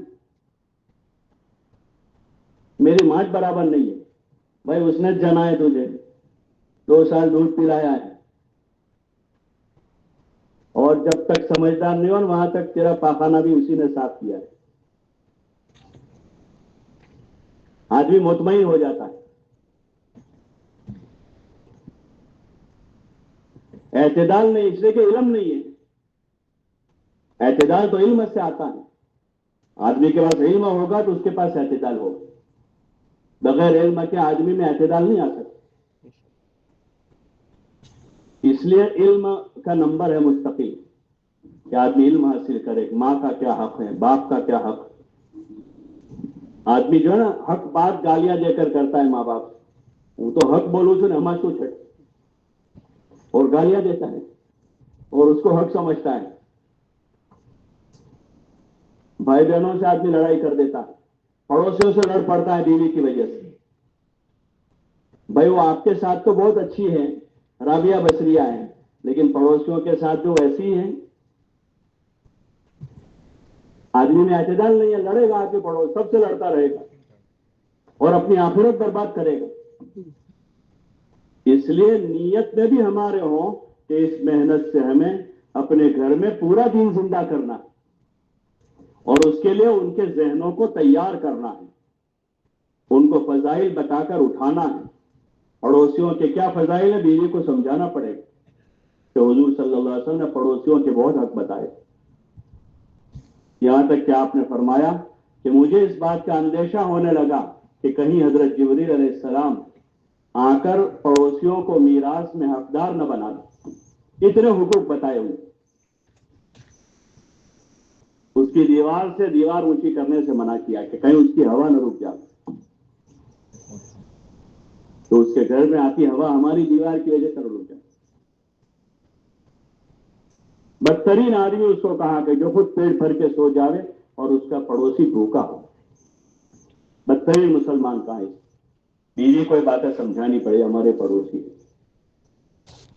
میری ماں برابر نہیں ہے بھائی، اس نے جنا ہے تجھے، 2 سال دودھ پلایا ہے، اور جب تک سمجھدار نہیں ہو وہاں تک تیرا پاخانہ بھی اسی نے صاف کیا ہے. آدمی مطمئن ہو جاتا ہے. اعتدال نہیں، اس لیے کہ علم نہیں ہے. اعتدال تو علم سے آتا ہے. آدمی کے پاس علم ہوگا تو اس کے پاس اعتدال ہوگا. بغیر علم کے آدمی میں اعتدال نہیں آ سکتا. اس لیے علم کا نمبر ہے مستقل، کہ آدمی علم حاصل کرے. ماں کا کیا حق ہے، باپ کا کیا حق ہے. آدمی جو ہے نا حق بات گالیاں دے کر کرتا ہے ماں باپ، وہ تو حق بولو جو ہمارے کو چھٹ اور گالیاں دیتا ہے اور اس کو حق سمجھتا ہے. بھائی بہنوں سے آدمی لڑائی کر دیتا ہے، پڑوسیوں سے لڑ پڑتا ہے بیوی کی وجہ سے. بھائی وہ آپ کے ساتھ تو بہت اچھی ہے، رابعہ بصریہ ہے، لیکن پڑوسیوں کے ساتھ جو ویسی ہیں. آدمی میں اعتدال نہیں ہے، لڑے گا آدمی پڑوس سب سے لڑتا رہے گا اور اپنی آخرت برباد کرے گا. اس لیے نیت میں بھی ہمارے ہوں کہ اس محنت سے ہمیں اپنے گھر میں پورا دین زندہ کرنا ہے، اور اس کے لیے ان کے ذہنوں کو تیار کرنا ہے، ان کو فضائل بتا کر اٹھانا ہے. پڑوسیوں کے کیا فضائل ہے بیوی کو سمجھانا پڑے گا کہ حضور صلی اللہ علیہ وسلم نے پڑوسیوں کے بہت حق بتائے. یہاں تک کہ آپ نے فرمایا کہ مجھے اس بات کا اندیشہ ہونے لگا کہ کہیں حضرت جبریل علیہ السلام آ کر پڑوسیوں کو میراث میں حقدار نہ بنا دیں. اتنے حقوق بتائے ہوئے. اس کی دیوار سے دیوار اونچی کرنے سے منع کیا کہ کہیں اس کی ہوا نہ رک جائے. تو اس کے گھر میں آتی ہوا ہماری دیوار کی وجہ سے رک جائے. بدترین آدمی اس کو کہا کہ جو خود پیٹ بھر کے سو جاوے اور اس کا پڑوسی بھوکا ہو. بدترین مسلمان کہا ہے. بیوی کو یہ باتیں سمجھانی پڑے، ہمارے پڑوسی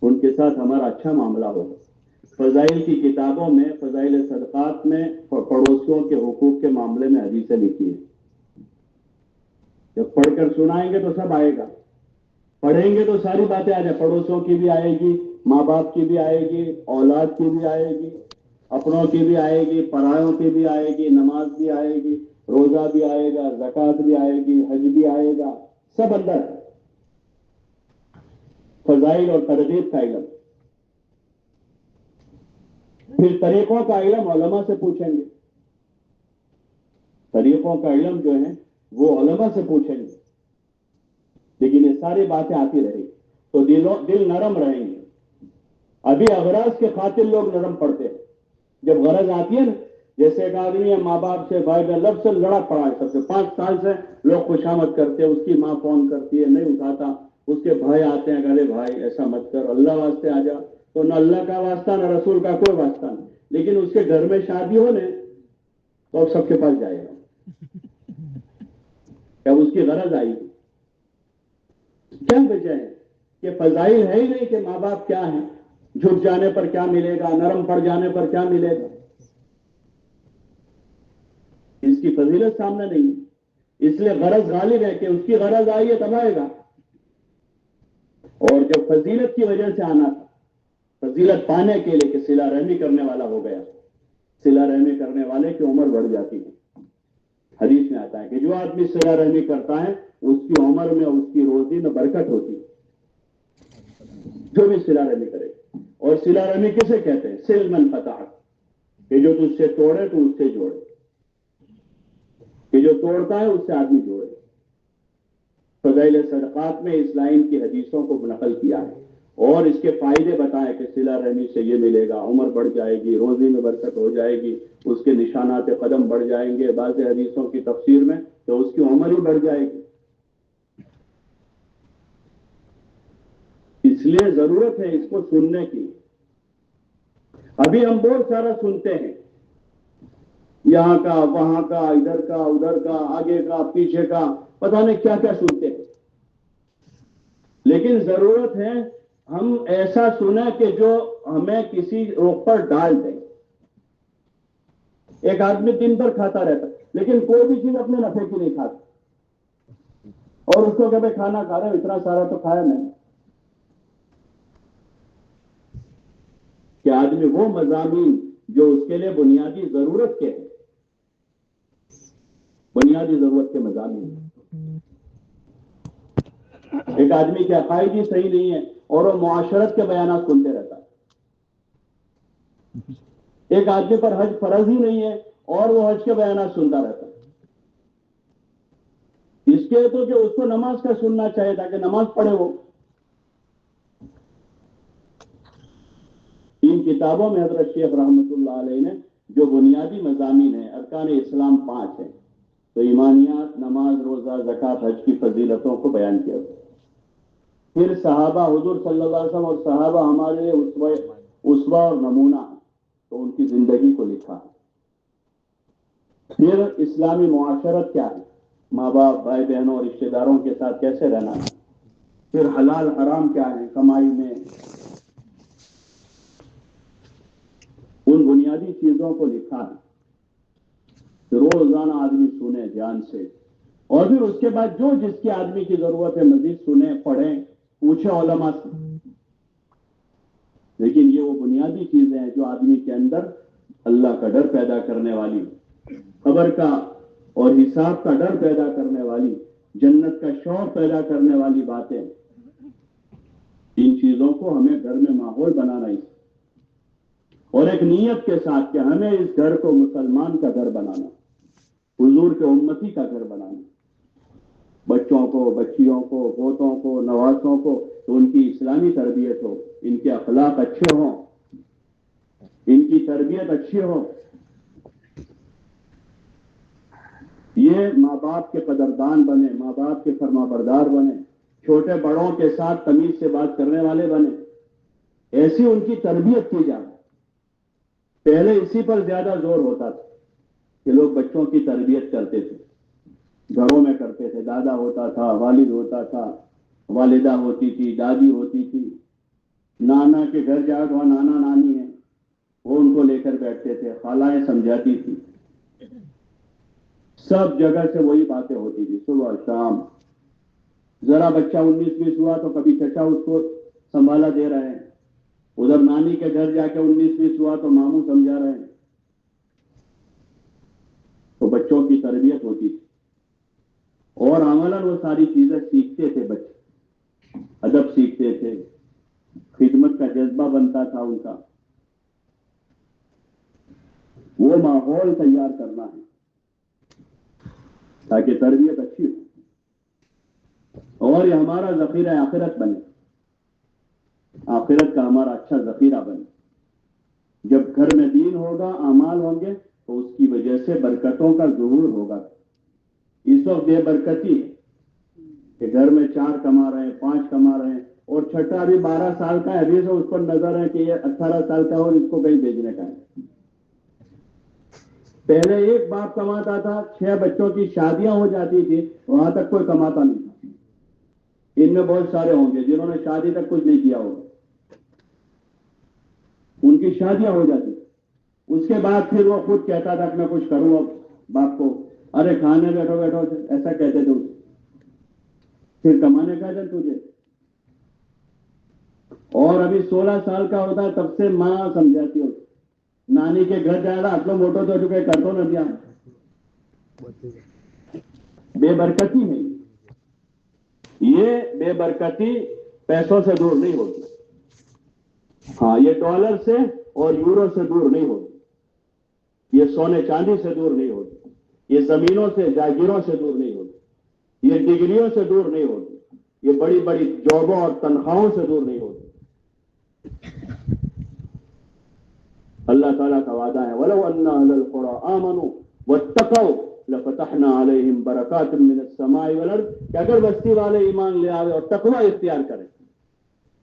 ان کے ساتھ ہمارا اچھا معاملہ ہوگا. فضائل کی کتابوں میں، فضائل صدقات میں پڑوسیوں کے حقوق کے معاملے میں حدیثیں لکھی ہیں. جب پڑھ کر سنائیں گے تو سب آئے گا. پڑھیں گے تو ساری باتیں آ جائیں، پڑوسوں کی بھی آئے گی، ماں باپ کی بھی آئے گی، اولاد کی بھی آئے گی، اپنوں کی بھی آئے گی، پرایوں کی بھی آئے گی، نماز بھی آئے گی، روزہ بھی آئے گا، زکوٰۃ بھی آئے گی، حج بھی آئے گا، سب اندر ہے۔ فضائل اور ترغیب کا علم، پھر طریقوں کا علم علماء سے پوچھیں گے، طریقوں کا علم جو ہے وہ علماء سے پوچھیں گے، لیکن یہ ساری باتیں آتی رہے گی تو دل نرم رہیں گے۔ ابھی اغراض کے خاطر لوگ نرم پڑتے ہیں، جب غرض آتی ہے نا، جیسے ایک آدمی ہے ماں باپ سے، بھائی بہن لفظ سے لڑا پڑا ہے، سب سے 5 سال سے لوگ خوشامد کرتے ہیں، اس کی ماں فون کرتی ہے نہیں اٹھاتا، اس کے بھائی آتے ہیں، کہتے بھائی ایسا مت کر، اللہ واسطے آ جا، تو نہ اللہ کا واسطہ نہ رسول کا کوئی واسطہ نہیں، لیکن اس کے گھر میں شادی ہونے تو اب سب کے پاس جائے گا، جب اس کی غرض آئی کیا وجہ ہے کہ فضائل ہے ہی نہیں کہ ماں باپ کیا ہیں، جھک جانے پر کیا ملے گا، نرم پڑ جانے پر کیا ملے گا، اس کی فضیلت سامنے نہیں ہے، اس لیے غرض غالب ہے کہ اس کی غرض آئی ہے تب آئے گا، اور جب فضیلت کی وجہ سے آنا تھا، فضیلت پانے کے لیے کہ صلہ رحمی کرنے والا ہو گیا، صلہ رحمی کرنے والے کی عمر بڑھ جاتی ہے، حدیث میں آتا ہے کہ جو آدمی صلہ رحمی کرتا ہے اس کی عمر میں، اس کی روزی میں برکت ہوتی ہے، جو بھی صلہ رحمی کرے، اور صلہ رحمی کسے کہتے ہیں؟ صل من قطع، کہ جو تجھ سے توڑے تو اس سے جوڑے، کہ جو توڑتا ہے اس سے آدمی جوڑے۔ فضائل صدقات میں اس لائن کی حدیثوں کو نقل کیا ہے اور اس کے فائدے بتائے کہ صلہ رحمی سے یہ ملے گا، عمر بڑھ جائے گی، روزی میں برکت ہو جائے گی، اس کے نشانات قدم بڑھ جائیں گے، بعض حدیثوں کی تفسیر میں تو اس کی عمر ہی بڑھ جائے گی۔ اس لیے ضرورت ہے اس کو سننے کی۔ ابھی ہم بہت سارا سنتے ہیں، یہاں کا، وہاں کا، ادھر کا، ادھر کا، آگے کا، پیچھے کا، پتہ نہیں کیا کیا سنتے ہیں، لیکن ضرورت ہے ہم ایسا سنیں کہ جو ہمیں کسی روک پر ڈال دے۔ ایک آدمی دن بھر کھاتا رہتا لیکن کوئی بھی چیز اپنے نفع کی نہیں کھاتا، اور اس کو کبھی کھانا کھا رہے اتنا سارا تو کھایا نہیں، کہ آدمی وہ مضامین جو اس کے لیے بنیادی ضرورت کے ہیں، بنیادی ضرورت کے مضامین، ایک آدمی کی عقائد ہی صحیح نہیں ہے اور وہ معاشرت کے بیانات سنتے رہتا ہے، ایک آدمی پر حج فرض ہی نہیں ہے اور وہ حج کے بیانات سنتا رہتا ہے، اس کے تو کہ اس کو نماز کا سننا چاہیے تاکہ نماز پڑھے وہ۔ ان کتابوں میں حضرت شیخ رحمۃ اللہ علیہ نے جو بنیادی مضامین ہیں، ارکان اسلام 5 ہیں، تو ایمانیات، نماز، روزہ، زکوٰۃ، حج کی فضیلتوں کو بیان کیا۔ پھر صحابہ حضور صلی اللہ علیہ وسلم اور صحابہ ہمارے لیے اسوہ اور نمونہ، تو ان کی زندگی کو لکھا۔ پھر اسلامی معاشرت کیا ہے، ماں باپ، بھائی بہنوں اور رشتے داروں کے ساتھ کیسے رہنا ہے، پھر حلال حرام کیا ہے کمائی میں، ان بنیادی چیزوں کو لکھا ہے، روزانہ آدمی سنے دھیان سے، اور پھر اس کے بعد جو جس کی آدمی کی ضرورت ہے مزید سنیں، پڑھیں، پوچھیں علماء سے، لیکن یہ وہ بنیادی چیزیں ہیں جو آدمی کے اندر اللہ کا ڈر پیدا کرنے والی، قبر کا اور حساب کا ڈر پیدا کرنے والی، جنت کا شوق پیدا کرنے والی باتیں، ان چیزوں کو ہمیں گھر میں ماحول بنانا ہے، اور ایک نیت کے ساتھ کہ ہمیں اس گھر کو مسلمان کا گھر بنانا، حضور کے امتی کا گھر بنانا، بچوں کو، بچیوں کو، پوتوں کو، نوازوں کو تو ان کی اسلامی تربیت ہو، ان کے اخلاق اچھے ہوں، ان کی تربیت اچھی ہو، یہ ماں باپ کے قدردان بنے، ماں باپ کے فرما بردار بنے، چھوٹے بڑوں کے ساتھ تمیز سے بات کرنے والے بنے، ایسی ان کی تربیت کی جائے۔ پہلے اسی پر زیادہ زور ہوتا تھا کہ لوگ بچوں کی تربیت کرتے تھے، گھروں میں کرتے تھے، دادا ہوتا تھا، والد ہوتا تھا، والدہ ہوتی تھی، دادی ہوتی تھی، نانا کے گھر جاؤ تو نانا نانی ہے، وہ ان کو لے کر بیٹھتے تھے، خالائیں سمجھاتی تھی، سب جگہ سے وہی باتیں ہوتی تھی، صبح شام ذرا بچہ 19-20 ہوا تو کبھی چچا اس کو سنبھالا دے رہے ہیں، ادھر نانی کے گھر جا کے 19-20 ہوا تو ماموں سمجھا رہے ہیں. تو بچوں کی تربیت ہوتی تھی اور عملاً وہ ساری چیزیں سیکھتے تھے. بچے ادب سیکھتے تھے، خدمت کا جذبہ بنتا تھا ان کا. وہ ماحول تیار کرنا ہے تاکہ تربیت اچھی ہو اور یہ ہمارا ذخیرہ آخرت بنے، آخرت کا ہمارا اچھا ذخیرہ بنے. جب گھر میں دین ہوگا، اعمال ہوں گے تو اس کی وجہ سے برکتوں کا ظہور ہوگا. اس وقت بے برکتی ہے کہ گھر میں 4 کما رہے ہیں، 5 کما رہے ہیں اور چھٹا ابھی 12 سال کا ہے، ابھی سے اس پر نظر ہے کہ یہ 18 سال کا ہو، اس کو کہیں بھیجنے کا ہے. پہلے ایک باپ کماتا تھا، 6 بچوں کی شادیاں ہو جاتی تھی، وہاں تک کوئی کماتا نہیں تھا. ان میں بہت سارے ہوں گے جنہوں نے شادی تک کچھ نہیں کیا ہوگا، ان کی شادیاں ہو جاتی. اس کے بعد پھر وہ خود کہتا تھا کہ میں کچھ کروں. اب باپ کو ارے کھانے بیٹھو بیٹھو ایسا کہتے تھے، پھر کمانے کا دن تجھے. اور ابھی 16 سال کا ہوتا ہے تب سے ماں سمجھاتی ہو، نانی کے گھر جائے گا اپنا موٹو تو چکے کر دو نہ دیا. بے برکتی ہے یہ. بے برکتی پیسوں سے دور نہیں ہوتی. ہاں، یہ ڈالر سے اور یورو سے دور نہیں ہوتی، یہ سونے چاندی سے دور نہیں ہوتی، یہ زمینوں سے جاگیروں سے دور نہیں ہوتی، یہ ڈگریوں سے دور نہیں ہوتی، یہ بڑی بڑی جابوں اور تنخواہوں سے دور نہیں ہوتی. اللہ تعالیٰ کا وعدہ ہے وَلَوْ أَنَّ أَهْلَ الْقُرَىٰ آمَنُوا وَاتَّقَوْا لَفَتَحْنَا عَلَيْهِمْ بَرَكَاتٍ مِّنَ السَّمَاءِ وَالْأَرْضِ کہ اگر بستی والے ایمان لے آئے اور تقوی اختیار کریں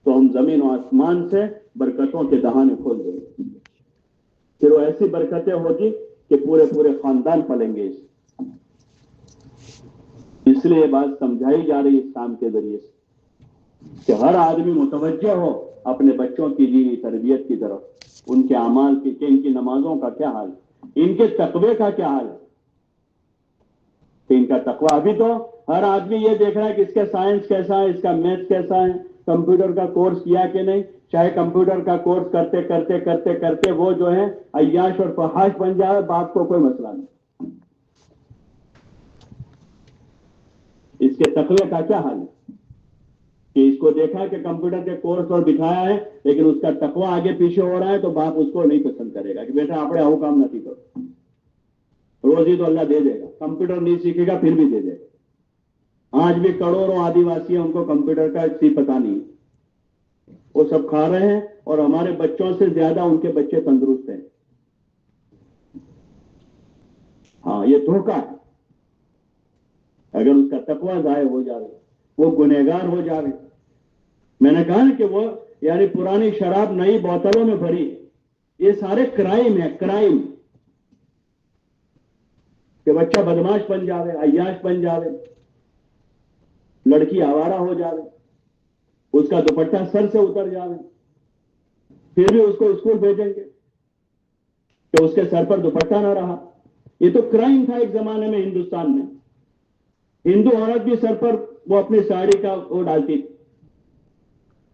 تو ہم زمین و آسمان سے برکتوں کے دہانے کھول دیں گے. پھر وہ ایسی برکتیں ہوگی کہ پورے پورے خاندان پلیں گے. اس لیے یہ بات سمجھائی جا رہی ہے اسلام کے ذریعے سے کہ ہر آدمی متوجہ ہو اپنے بچوں کی دینی تربیت کی طرف، ان کے اعمال کی، کہ ان کی نمازوں کا کیا حال ہے، ان کے تقوی کا کیا حال ہے. کہ ان کا تقوی، ابھی تو ہر آدمی یہ دیکھ رہا ہے کہ اس کا سائنس کیسا ہے، اس کا میتھ کیسا ہے، کمپیوٹر کا کورس کیا کہ نہیں. چاہے کمپیوٹر کا کورس کرتے کرتے کرتے کرتے وہ جو ہے عیاش اور فحاش بن جائے، باپ کو کوئی مسئلہ نہیں. اس کے تقوی کا کیا حال ہے کہ اس کو دیکھا کہ کمپیوٹر کے کورس پر بٹھایا ہے لیکن اس کا تقوی آگے پیچھے ہو رہا ہے تو باپ اس کو نہیں پسند کرے گا کہ بیٹا اپنے آؤ کام نہ کرو. روزی تو اللہ دے دے گا، کمپیوٹر نہیں سیکھے گا پھر بھی دے دے گا. آج بھی کروڑوں آدیواسی ہیں، ان کو کمپیوٹر کا پتہ نہیں، وہ سب کھا رہے ہیں اور ہمارے بچوں سے زیادہ ان کے بچے تندرست ہیں. ہاں، یہ دھوکہ ہے. اگر اس کا تقوی ضائع ہو جائے، وہ گنہگار ہو جائے. میں نے کہا نا کہ وہ یعنی پرانی شراب نئی بوتلوں میں بھری ہے، یہ سارے کرائم ہے. کرائم کہ بچہ بدماش بن جاوے، عیاش بن جاوے، لڑکی آوارہ ہو جاوے، اس کا دوپٹہ سر سے اتر جاوے، پھر بھی اس کو اسکول بھیجیں گے کہ اس کے سر پر دوپٹہ نہ رہا. یہ تو کرائم تھا ایک زمانے میں ہندوستان میں. ہندو عورت بھی سر پر وہ اپنی ساڑی کا وہ ڈالتی تھی،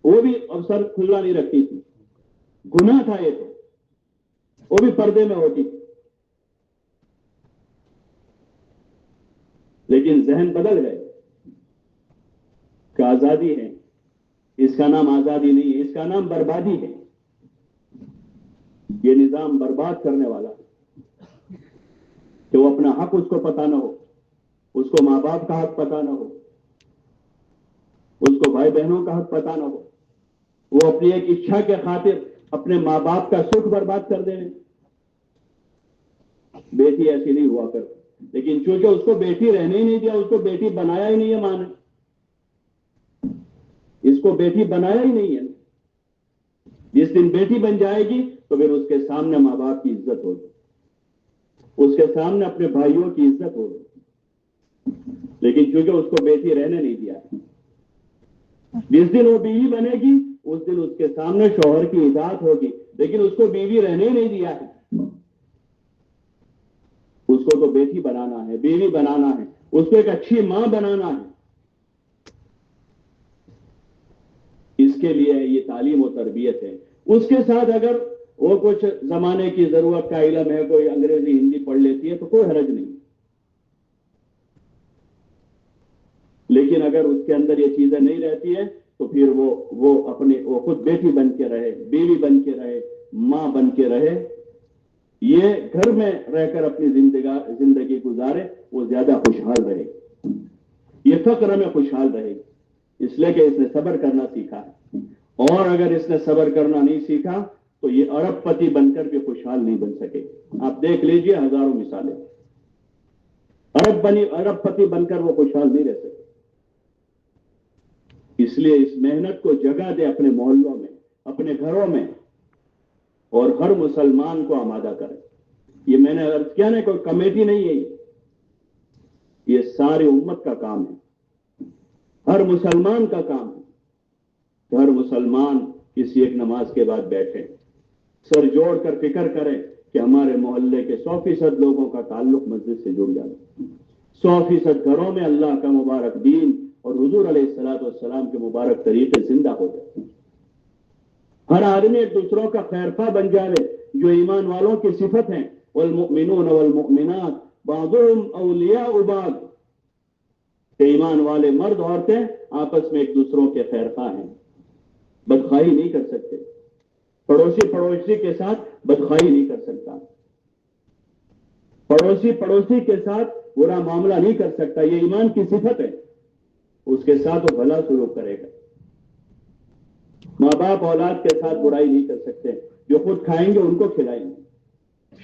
وہ بھی اب سر کھلا نہیں رکھتی تھی. گناہ تھا یہ تو، وہ بھی پردے میں ہوتی تھی. لیکن ذہن بدل گئے کہ آزادی ہے. اس کا نام آزادی نہیں ہے، اس کا نام بربادی ہے. یہ نظام برباد کرنے والا ہے کہ وہ اپنا حق اس کو پتہ نہ ہو، اس کو ماں باپ کا حق پتہ نہ ہو، اس کو بھائی بہنوں کا حق پتہ نہ ہو. وہ اپنی ایک اچھا کے خاطر اپنے ماں باپ کا سکھ برباد کر دیں. بیٹی ایسی نہیں ہوا کر، لیکن چونکہ اس کو بیٹی رہنے ہی نہیں دیا، اس کو بیٹی بنایا ہی نہیں ہے ماں نے، اس کو بیٹی بنایا ہی نہیں ہے. جس دن بیٹی بن جائے گی تو پھر اس کے سامنے ماں باپ کی عزت ہوگی، اس کے سامنے اپنے بھائیوں کی عزت ہوگی. لیکن چونکہ اس کو بیٹی رہنے نہیں دیا، جس دن وہ بیوی بنے گی اس دن اس کے سامنے شوہر کی اطاعت ہوگی، لیکن اس کو بیوی رہنے ہی نہیں دیا ہے. اس کو تو بیٹی بنانا ہے، بیوی بنانا ہے، اس کو ایک اچھی ماں بنانا ہے. کے لیے ہے، یہ تعلیم و تربیت ہے. اس کے ساتھ اگر وہ کچھ زمانے کی ضرورت کا علم ہے، کوئی انگریزی ہندی پڑھ لیتی ہے تو کوئی حرج نہیں. لیکن اگر اس کے اندر یہ چیزیں نہیں رہتی ہیں تو پھر وہ خود بیٹی بن کے رہے، بیوی بن کے رہے، ماں بن کے رہے، یہ گھر میں رہ کر اپنی زندگی گزارے، وہ زیادہ خوشحال رہے، یہ فقر میں خوشحال رہے، اس لیے کہ اس نے صبر کرنا سیکھا ہے. اور اگر اس نے صبر کرنا نہیں سیکھا تو یہ ارب پتی بن کر بھی خوشحال نہیں بن سکے. آپ دیکھ لیجئے ہزاروں مثالیں، ارب پتی بن کر وہ خوشحال نہیں رہ سکے. اس لیے اس محنت کو جگہ دے اپنے محلوں میں، اپنے گھروں میں، اور ہر مسلمان کو آمادہ کرے. یہ میں نے عرض کیا نا، کوئی کمیٹی نہیں ہے، یہ ساری امت کا کام ہے، ہر مسلمان کا کام ہے کہ ہر مسلمان کسی ایک نماز کے بعد بیٹھے، سر جوڑ کر فکر کرے کہ ہمارے محلے کے 100% لوگوں کا تعلق مسجد سے جڑ جائے، 100% گھروں میں اللہ کا مبارک دین اور حضور علیہ الصلوۃ والسلام کے مبارک طریقے زندہ ہو جائے. ہر آدمی ایک دوسروں کا خیرخواہ بن جائے، جو ایمان والوں کی صفت ہیں، والمؤمنون والمؤمنات بعضهم اولیاء بعض، کہ ایمان والے مرد عورتیں آپس میں ایک دوسروں کے خیرخواہ ہیں، بدخواہی نہیں کر سکتے، پڑوسی کے ساتھ بدخواہی نہیں کر سکتا، پڑوسی کے ساتھ برا معاملہ نہیں کر سکتا، یہ ایمان کی صفت ہے. اس کے ساتھ وہ بھلا سلوک کرے گا. ماں باپ اولاد کے ساتھ برائی نہیں کر سکتے، جو خود کھائیں گے ان کو کھلائیں گے.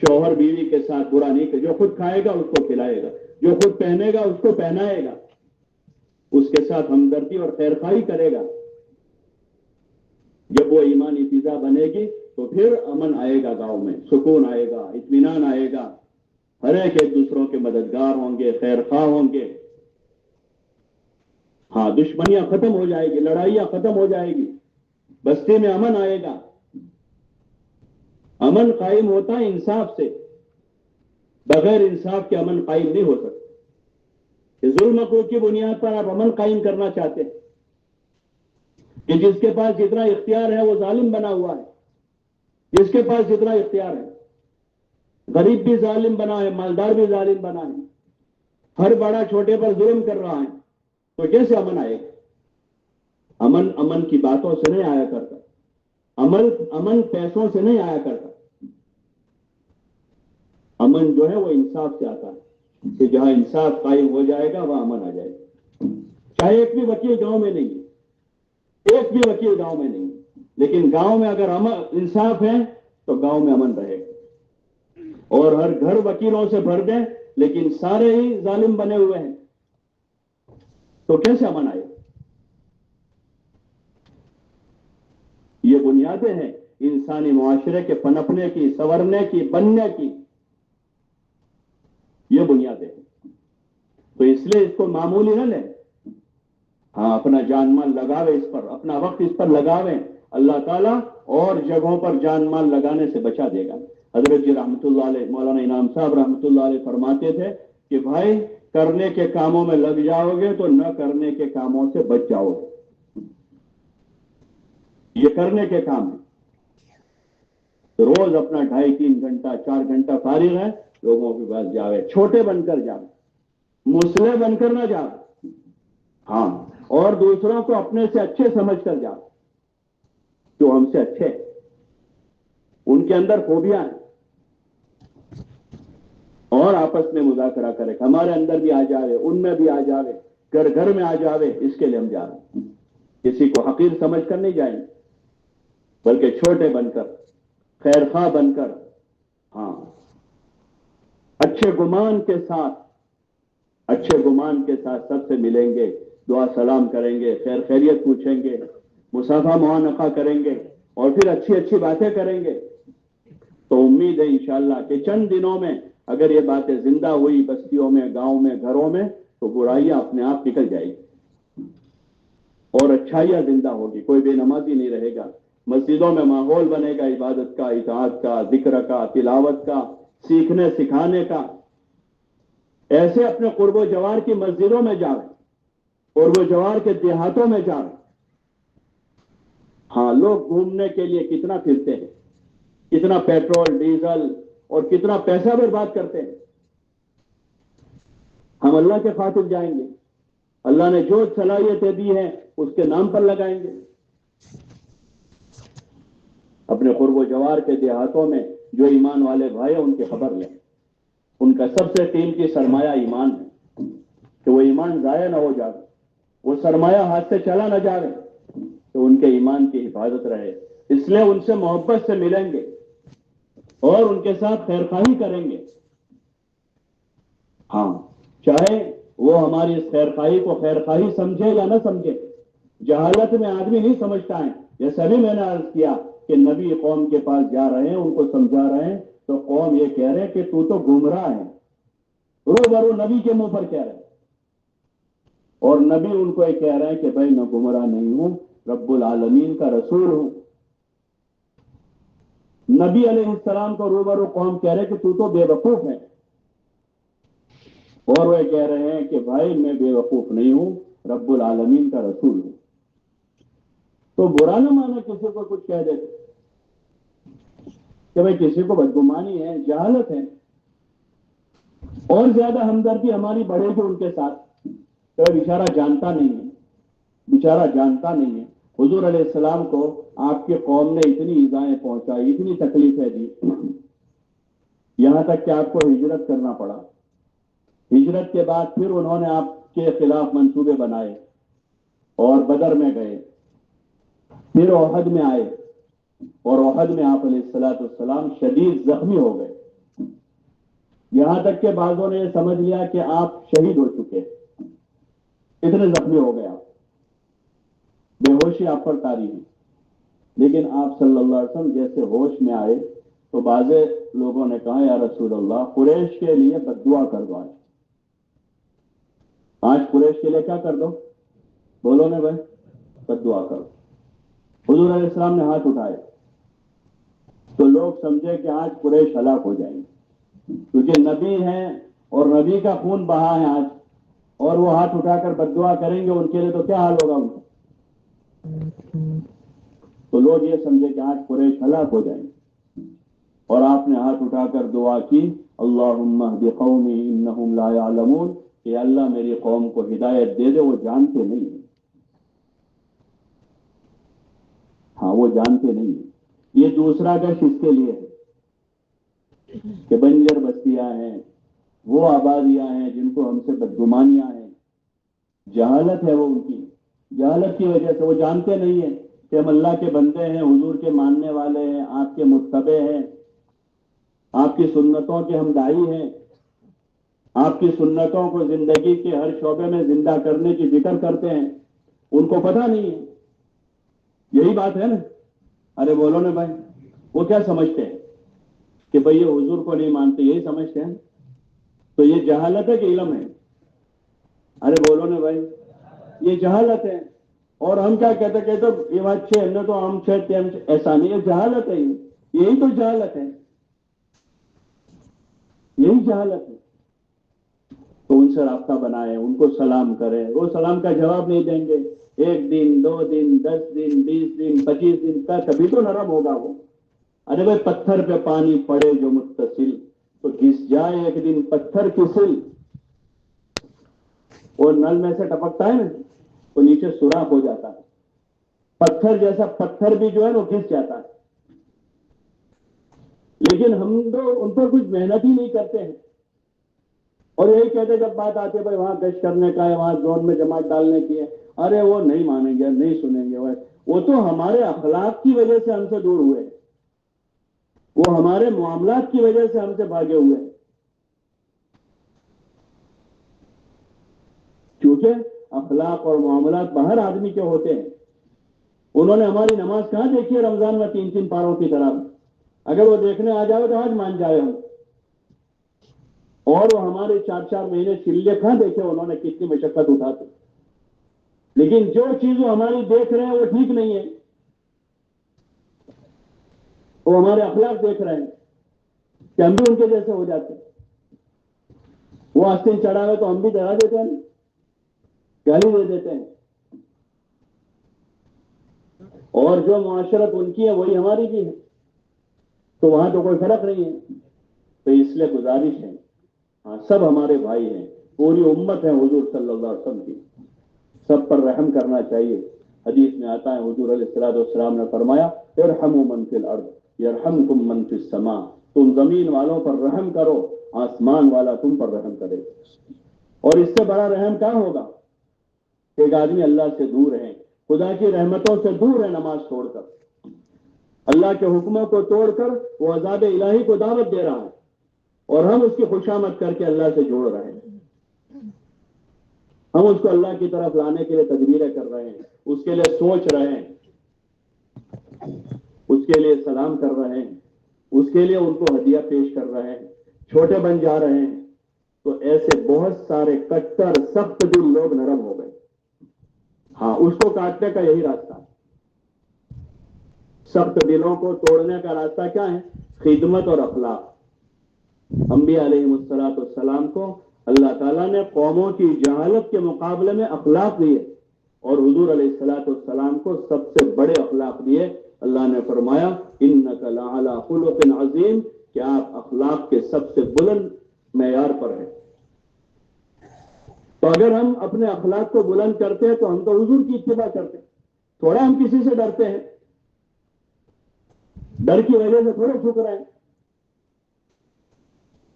شوہر بیوی کے ساتھ برا نہیں کر، جو خود کھائے گا اس کو کھلائے گا، جو خود پہنے گا اس کو پہنائے گا، اس کے ساتھ ہمدردی اور خیرخواہی کرے گا. جب وہ ایمانی فضا بنے گی تو پھر امن آئے گا، گاؤں میں سکون آئے گا، اطمینان آئے گا، ہر ایک دوسروں کے مددگار ہوں گے، خیرخواہ ہوں گے. ہاں، دشمنیاں ختم ہو جائے گی، لڑائیاں ختم ہو جائے گی، بستی میں امن آئے گا. امن قائم ہوتا ہے انصاف سے، بغیر انصاف کے امن قائم نہیں ہو سکتا. کہ ظلم کی بنیاد پر آپ امن قائم کرنا چاہتے ہیں کہ جس کے پاس جتنا اختیار ہے وہ ظالم بنا ہوا ہے، جس کے پاس جتنا اختیار ہے، غریب بھی ظالم بنا ہے، مالدار بھی ظالم بنا ہے، ہر بڑا چھوٹے پر ظلم کر رہا ہے، تو کیسے امن آئے گا؟ امن کی باتوں سے نہیں آیا کرتا، امن پیسوں سے نہیں آیا کرتا. امن جو ہے وہ انصاف سے آتا ہے، کہ جہاں انصاف قائم ہو جائے گا وہاں امن آ جائے گا. چاہے ایک بھی وکیل گاؤں میں نہیں ہے، ایک بھی وکیل گاؤں میں نہیں ہے، لیکن گاؤں میں اگر انصاف ہے تو گاؤں میں امن رہے گا. اور ہر گھر وکیلوں سے بھر دیں لیکن سارے ہی ظالم بنے ہوئے ہیں تو کیسے امن آئے؟ یہ بنیادیں ہیں انسانی معاشرے کے پنپنے کی، سنورنے کی، بننے کی، یہ بنیادیں ہیں. تو اس لیے اس کو معمولی نہ لیں. ہاں، اپنا جان مال لگاوے، اس پر اپنا وقت اس پر لگاویں، اللہ تعالیٰ اور جگہوں پر جان مال لگانے سے بچا دے گا. حضرت جی رحمت اللہ علیہ، مولانا انعام صاحب رحمت اللہ علیہ فرماتے تھے کہ بھائی کرنے کے کاموں میں لگ جاؤ گے تو نہ کرنے کے کاموں سے بچ جاؤ گے. یہ کرنے کے کام ہے. روز اپنا 2.5-3 گھنٹہ 4 گھنٹہ فارغ ہے، لوگوں کے پاس جاوے، چھوٹے بن کر جاوے، مسلح بن کر نہ جاوے. ہاں، اور دوسروں کو اپنے سے اچھے سمجھ کر جاوے، جو ہم سے اچھے، ان کے اندر خوبیاں ہیں، اور آپس میں مذاکرہ کرے، ہمارے اندر بھی آ جاوے، ان میں بھی آ جاوے، گھر گھر میں آ جاوے. اس کے لیے ہم جا رہے ہیں. کسی کو حقیر سمجھ کر نہیں جائیں گے، بلکہ چھوٹے بن کر، خیرخواہ بن کر، ہاں، اچھے گمان کے ساتھ سب سے ملیں گے، دعا سلام کریں گے، خیر خیریت پوچھیں گے، مصافحہ معانقہ کریں گے، اور پھر اچھی اچھی باتیں کریں گے. تو امید ہے انشاءاللہ کہ چند دنوں میں اگر یہ باتیں زندہ ہوئی بستیوں میں، گاؤں میں، گھروں میں، تو برائیاں اپنے آپ نکل جائیں گی اور اچھائیاں زندہ ہوگی. کوئی بے نمازی نہیں رہے گا، مسجدوں میں ماحول بنے گا عبادت کا، اطاعت کا، ذکر کا، تلاوت کا، سیکھنے سکھانے کا. ایسے اپنے قرب و جوار کی مسجدوں میں جاویں، قرب و جوار کے دیہاتوں میں جاویں، ہاں لوگ گھومنے کے لیے کتنا پھرتے ہیں، کتنا پیٹرول ڈیزل اور کتنا پیسہ برباد کرتے ہیں. ہم اللہ کے خاطر جائیں گے، اللہ نے جو صلاحیتیں دی ہیں اس کے نام پر لگائیں گے. اپنے قرب و جوار کے دیہاتوں میں جو ایمان والے بھائی ہیں ان کی خبر لیں. ان کا سب سے قیمتی سرمایہ ایمان ہے کہ وہ ایمان ضائع نہ ہو جائے، وہ سرمایہ ہاتھ سے چلا نہ جائے، تو ان کے ایمان کی حفاظت رہے. اس لیے ان سے محبت سے ملیں گے اور ان کے ساتھ خیرخواہی کریں گے. ہاں، چاہے وہ ہماری اس خیرخواہی کو خیرخواہی سمجھے یا نہ سمجھے. جہالت میں آدمی نہیں سمجھتا ہے. جیسا بھی میں نے عرض کیا کہ نبی قوم کے پاس جا رہے ہیں، ان کو سمجھا رہے ہیں، تو قوم یہ کہہ رہے ہیں کہ تو گمراہ ہے. روبرو نبی کے منہ پر کہہ رہے ہیں، اور نبی ان کو یہ کہہ رہے ہیں کہ بھائی میں گمراہ نہیں ہوں، رب العالمین کا رسول ہوں. نبی علیہ السلام کو روبرو قوم کہہ رہے کہ تو بے وقوف ہے، اور وہ کہہ رہے ہیں کہ بھائی میں بے وقوف نہیں ہوں، رب العالمین کا رسول ہوں. تو برا نہ مانا کسی کو کچھ کہہ دیتے کہ بھائی کسی کو بدگمانی ہے، جہالت ہے. اور زیادہ ہمدردی ہماری بڑھے گی ان کے ساتھ کہ بیچارہ جانتا نہیں ہے، بیچارہ جانتا نہیں ہے. حضور علیہ السلام کو آپ کے قوم نے اتنی ایذائیں پہنچائی، اتنی تکلیفیں دی، یہاں تک کہ آپ کو ہجرت کرنا پڑا. ہجرت کے بعد پھر انہوں نے آپ کے خلاف منصوبے بنائے اور بدر میں گئے، پھر احد میں آئے، اور احد میں آپ علیہ السلام شدید زخمی ہو گئے. یہاں تک کہ بعضوں نے یہ سمجھ لیا کہ آپ شہید ہو چکے، اتنے زخمی ہو گئے آپ، بے ہوشی آپ پر طاری ہے. لیکن آپ صلی اللہ علیہ وسلم جیسے ہوش میں آئے تو بعض لوگوں نے کہا یا رسول اللہ قریش کے لیے بددعا کر دو. آج قریش کے لیے کیا کر دو؟ بولو نا بھائی، بددعا کرو. حضور علیہ السلام نے ہاتھ اٹھائے تو لوگ سمجھے کہ آج قریش ہلاک ہو جائیں گے، کیونکہ نبی ہیں اور نبی کا خون بہا ہے آج، اور وہ ہاتھ اٹھا کر بددعا کریں گے ان کے لیے تو کیا حال ہوگا ان کا. تو لوگ یہ سمجھے کہ آج قریش ہلاک ہو جائیں گے، اور آپ نے ہاتھ اٹھا کر دعا کی اللہم اہد قومی انہم لا یعلمون، کہ اللہ میری قوم کو ہدایت دے دے، وہ جانتے نہیں ہیں. ہاں وہ جانتے نہیں ہیں. یہ دوسرا گش اس کے لیے ہے کہ بنجر بستیاں ہیں، وہ آبادیاں ہیں جن کو ہم سے بدگمانیاں ہیں، جہالت ہے وہ ان کی. جہالت کی وجہ سے وہ جانتے نہیں ہیں کہ ہم اللہ کے بندے ہیں، حضور کے ماننے والے ہیں، آپ کے متبع ہیں، آپ کی سنتوں کے ہم داعی ہیں، آپ کی سنتوں کو زندگی کے ہر شعبے میں زندہ کرنے کی فکر کرتے ہیں. ان کو پتہ نہیں ہے. یہی بات ہے نا. ارے بولو نا بھائی، وہ کیا سمجھتے ہیں کہ بھئی یہ حضور کو نہیں مانتے، یہی سمجھتے ہیں. تو یہ جہالت ہے کہ علم ہے؟ ارے بولو نا بھائی، یہ جہالت ہے. اور ہم کیا کہتے یہ بات چھ ہم تو ہم چھ ایسا نہیں ہے، جہالت ہے. یہی تو جہالت ہے، یہی جہالت ہے. تو ان سے رابطہ بنائے، ان کو سلام کرے، وہ سلام کا جواب نہیں دیں گے. 1 دن 2 دن 10 دن 20 دن 25 دن کا کبھی تو نرم ہوگا وہ. ارے بھائی پتھر پہ پانی پڑے جو متصل، تو گھس جائے ایک دن پتھر کی سل. وہ نل میں سے ٹپکتا ہے نا تو نیچے سوراخ ہو جاتا ہے، پتھر جیسا پتھر بھی جو ہے وہ گھس جاتا ہے. لیکن ہم تو ان پر کچھ محنت ہی نہیں کرتے ہیں، اور یہی کہتے جب بات آتی ہے بھائی وہاں گشت کرنے کا ہے، وہاں زون میں جماعت ڈالنے کی ہے، ارے وہ نہیں مانیں گے، نہیں سنیں گے. وہ تو ہمارے اخلاق کی وجہ سے ہم سے دور ہوئے، وہ ہمارے معاملات کی وجہ سے ہم سے بھاگے ہوئے. کیونکہ اخلاق اور معاملات باہر آدمی کے ہوتے ہیں. انہوں نے ہماری نماز کہاں دیکھی ہے رمضان میں 3 پاروں کی طرح؟ اگر وہ دیکھنے آ جائے تو آج مان جائے ہم. اور وہ ہمارے 4 مہینے چلے کہاں دیکھے انہوں نے کتنی مشقت اٹھاتے. لیکن جو چیز وہ ہماری دیکھ رہے ہیں وہ ٹھیک نہیں ہے، وہ ہمارے اخلاق دیکھ رہے ہیں کہ ہم بھی ان کے جیسے ہو جاتے ہیں. وہ آستین چڑھا ہوئے تو ہم بھی چڑھا دیتے ہیں، گالی دے دیتے ہیں. اور جو معاشرت ان کی ہے وہی ہماری بھی ہے، تو وہاں تو کوئی فرق نہیں ہے. تو اس لیے گزارش ہے، ہاں سب ہمارے بھائی ہیں، پوری امت ہے حضور صلی اللہ علیہ وسلم کی، سب پر رحم کرنا چاہیے. حدیث میں آتا ہے حضور علیہ الصلوۃ والسلام نے فرمایا ارحموا من فی الارض یرحمکم من فی السماء، تم زمین والوں پر رحم کرو، آسمان والا تم پر رحم کرے. اور اس سے بڑا رحم کیا ہوگا؟ ایک آدمی اللہ سے دور ہے، خدا کی رحمتوں سے دور ہے، نماز چھوڑ کر اللہ کے حکموں کو توڑ کر وہ عذاب الہی کو دعوت دے رہا ہے، اور ہم اس کی خوشامد کر کے اللہ سے جوڑ رہے ہیں. ہم اس کو اللہ کی طرف لانے کے لیے تدبیریں کر رہے ہیں، اس کے لیے سوچ رہے ہیں، اس کے لیے سلام کر رہے ہیں، اس کے لیے ان کو ہدیہ پیش کر رہے ہیں، چھوٹے بن جا رہے ہیں. تو ایسے بہت سارے کٹر سخت دل لوگ نرم ہو گئے. ہاں اس کو کاٹنے کا یہی راستہ ہے. سخت دلوں کو توڑنے کا راستہ کیا ہے؟ خدمت اور اخلاق. انبیاء علیہ الصلوۃ والسلام کو اللہ تعالیٰ نے قوموں کی جہالت کے مقابلے میں اخلاق دیے، اور حضور علیہ الصلوۃ والسلام کو سب سے بڑے اخلاق دیے. اللہ نے فرمایا انک لعلی خلق عظیم، کہ آپ اخلاق کے سب سے بلند معیار پر ہیں. تو اگر ہم اپنے اخلاق کو بلند کرتے ہیں تو ہم تو حضور کی اتباع کرتے ہیں، تھوڑا ہم کسی سے ڈرتے ہیں، ڈر کی وجہ سے تھوڑے جھک رہے ہیں،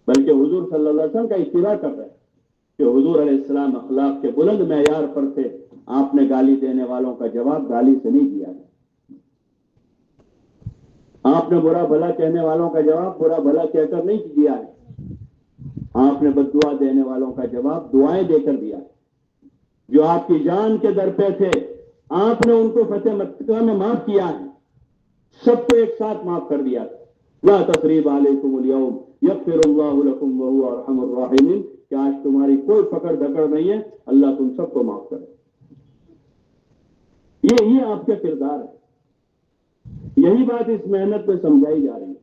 بلکہ حضور صلی اللہ علیہ وسلم کا اتباع کر رہے ہیں کہ حضور علیہ السلام اخلاق کے بلند معیار پر تھے. آپ نے گالی دینے والوں کا جواب گالی سے نہیں دیا ہے، آپ نے برا بھلا کہنے والوں کا جواب برا بھلا کہہ کر نہیں دیا ہے، آپ نے بد دعا دینے والوں کا جواب دعائیں دے کر دیا ہے. جو آپ کی جان کے در پہ تھے آپ نے ان کو فتح مکہ میں معاف کیا ہے، سب کو ایک ساتھ معاف کر دیا. لا تثریب علیکم اليوم یغفر اللہ لکم وہو ارحم الراحمین، کہ آج تمہاری کوئی پکڑ دکڑ نہیں ہے، اللہ تم سب کو معاف کرے. یہ آپ کا کردار ہے. یہی بات اس محنت میں سمجھائی جا رہی ہے